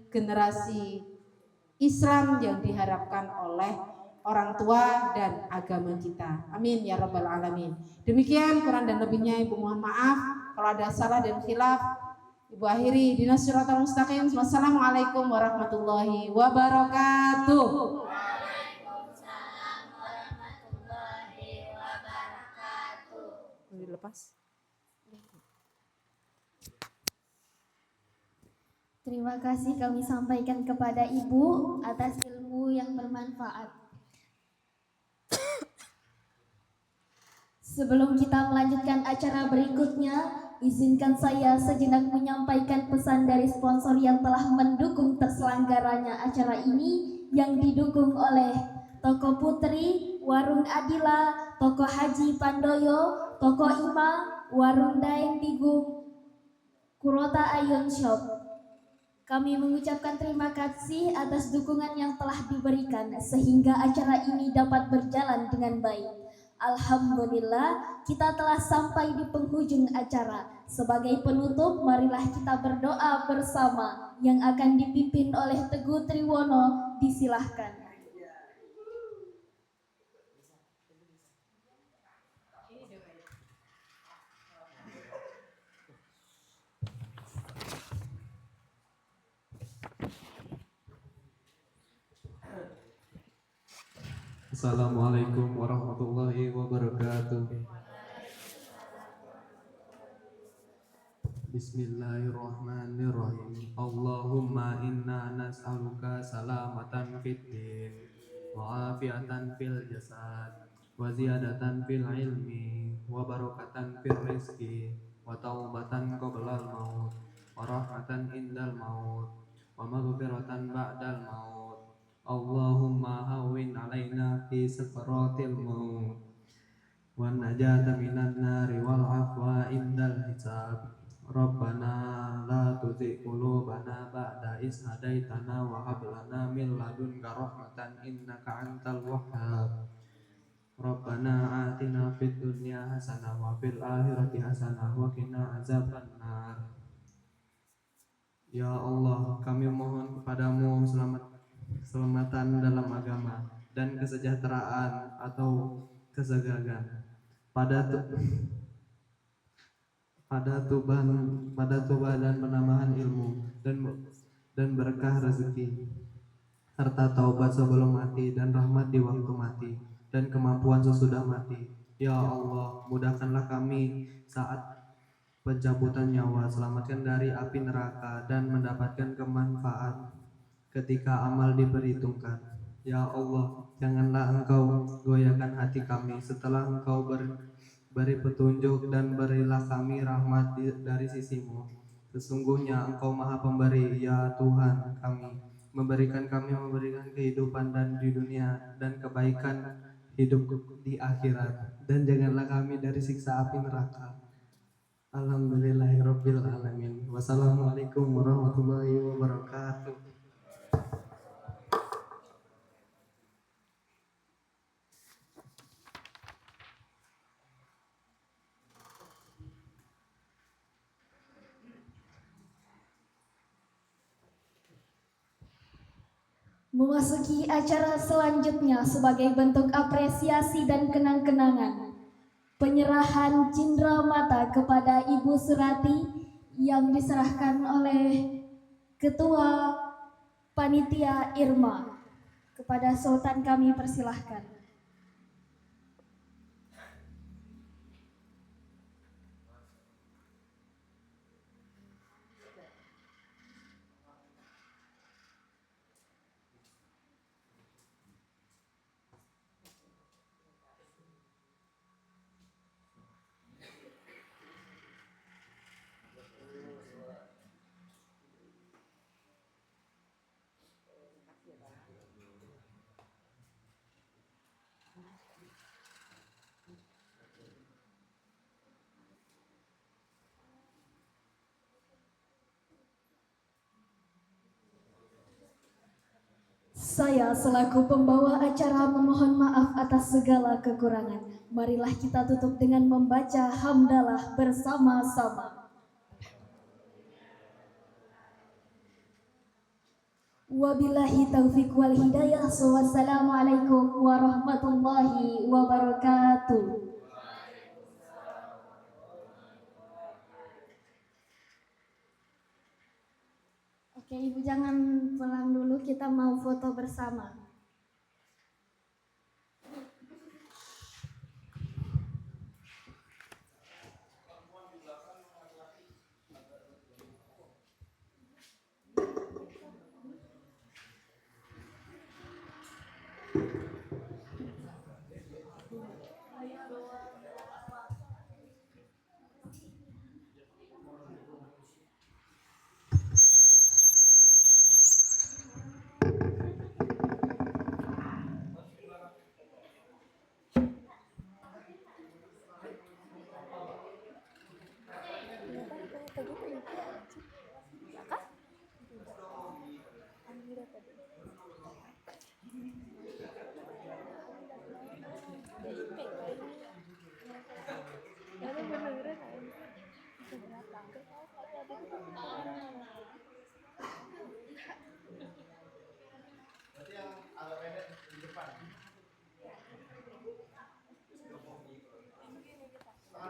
generasi Islam yang diharapkan oleh orang tua dan agama kita. Amin ya rabbal alamin. Demikian kurang dan lebihnya Ibu mohon maaf. Kalau ada salah dan khilaf, Ibu akhiri. Ihdinas siratal mustaqim. Wassalamualaikum warahmatullahi wabarakatuh. Boleh dilepas? Terima kasih kami sampaikan kepada Ibu atas ilmu yang bermanfaat. Sebelum kita melanjutkan acara berikutnya, izinkan saya sejenak menyampaikan pesan dari sponsor yang telah mendukung terselenggaranya acara ini, yang didukung oleh Toko Putri, Warung Adila, Toko Haji Pandoyo, Toko Ima, Warung Daeng Digung, Kurota Ayun Shop. Kami mengucapkan terima kasih atas dukungan yang telah diberikan sehingga acara ini dapat berjalan dengan baik. Alhamdulillah, kita telah sampai di penghujung acara. Sebagai penutup, marilah kita berdoa bersama yang akan dipimpin oleh Teguh Triwono. Disilahkan. Assalamualaikum warahmatullahi wabarakatuh. Bismillahirrahmanirrahim. Allahumma inna nas'aluka salamatan fid din wa afiatan fil jasad wa ziyadatan fil ilmi wa barakatan fil rizki wa taubatan qoblal maut wa rahmatan indal maut wa maghfiratan ba'dal maut. Allahumma hawwin alaina fi sakaratil maut wan najata minan nari wal afwa indal hisab. Rabbana la tuzigh qulubana ba'da idh hadaitana wa hab lana min ladunka rahmatan innaka antal wahhab. Rabbana atina fid dunya hasanah wa fil akhirati hasanah wa qina azabannar. Ya Allah, kami mohon kepadamu keselamatan dalam agama dan kesejahteraan atau kesegagahan pada tuban dan penambahan ilmu dan berkah rezeki serta taubat sebelum mati dan rahmat di waktu mati dan kemampuan sesudah mati. Ya Allah, mudahkanlah kami saat pencabutan nyawa, selamatkan dari api neraka dan mendapatkan kemanfaat ketika amal diperhitungkan. Ya Allah, janganlah Engkau goyahkan hati kami setelah Engkau beri petunjuk, dan berilah kami rahmat dari sisimu. Sesungguhnya Engkau Maha Pemberi, ya Tuhan kami, memberikan kehidupan dan di dunia dan kebaikan hidup di akhirat, dan janganlah kami dari siksa api neraka. Alhamdulillahirabbil alamin. Wassalamualaikum warahmatullahi wabarakatuh. Memasuki acara selanjutnya sebagai bentuk apresiasi dan kenang-kenangan, penyerahan cindera mata kepada Ibu Surati yang diserahkan oleh Ketua Panitia Irma. Kepada Sultan kami persilahkan. Saya selaku pembawa acara memohon maaf atas segala kekurangan. Marilah kita tutup dengan membaca hamdalah bersama-sama. Wabillahi taufiq wal hidayah. Wassalamualaikum warahmatullahi wabarakatuh. Oke, Ibu jangan pulang dulu, kita mau foto bersama.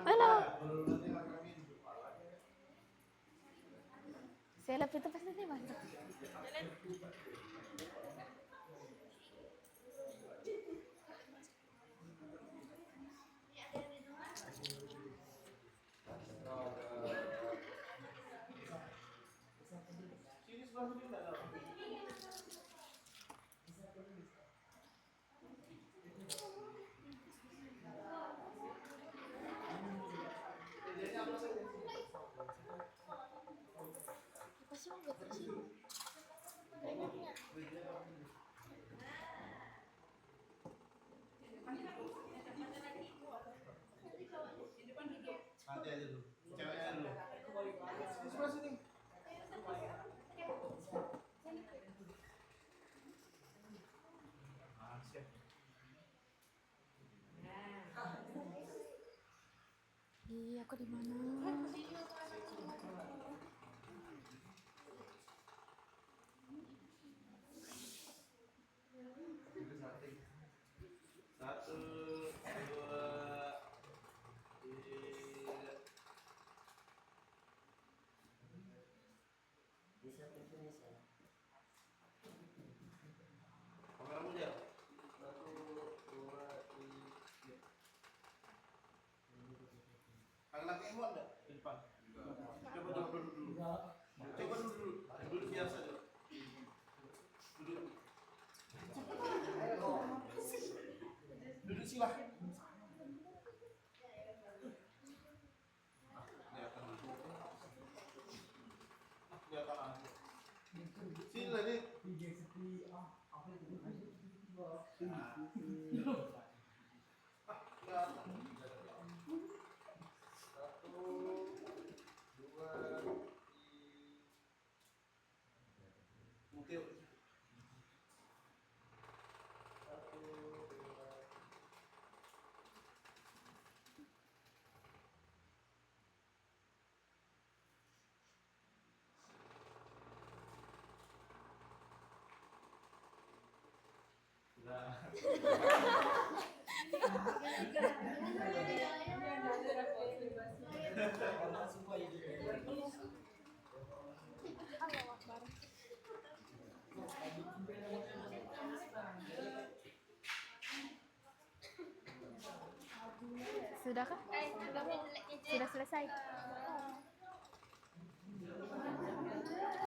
Halo. Seleb itu pasti nih masuk. Iya, aku di mana? Sudahkah? Sudah selesai.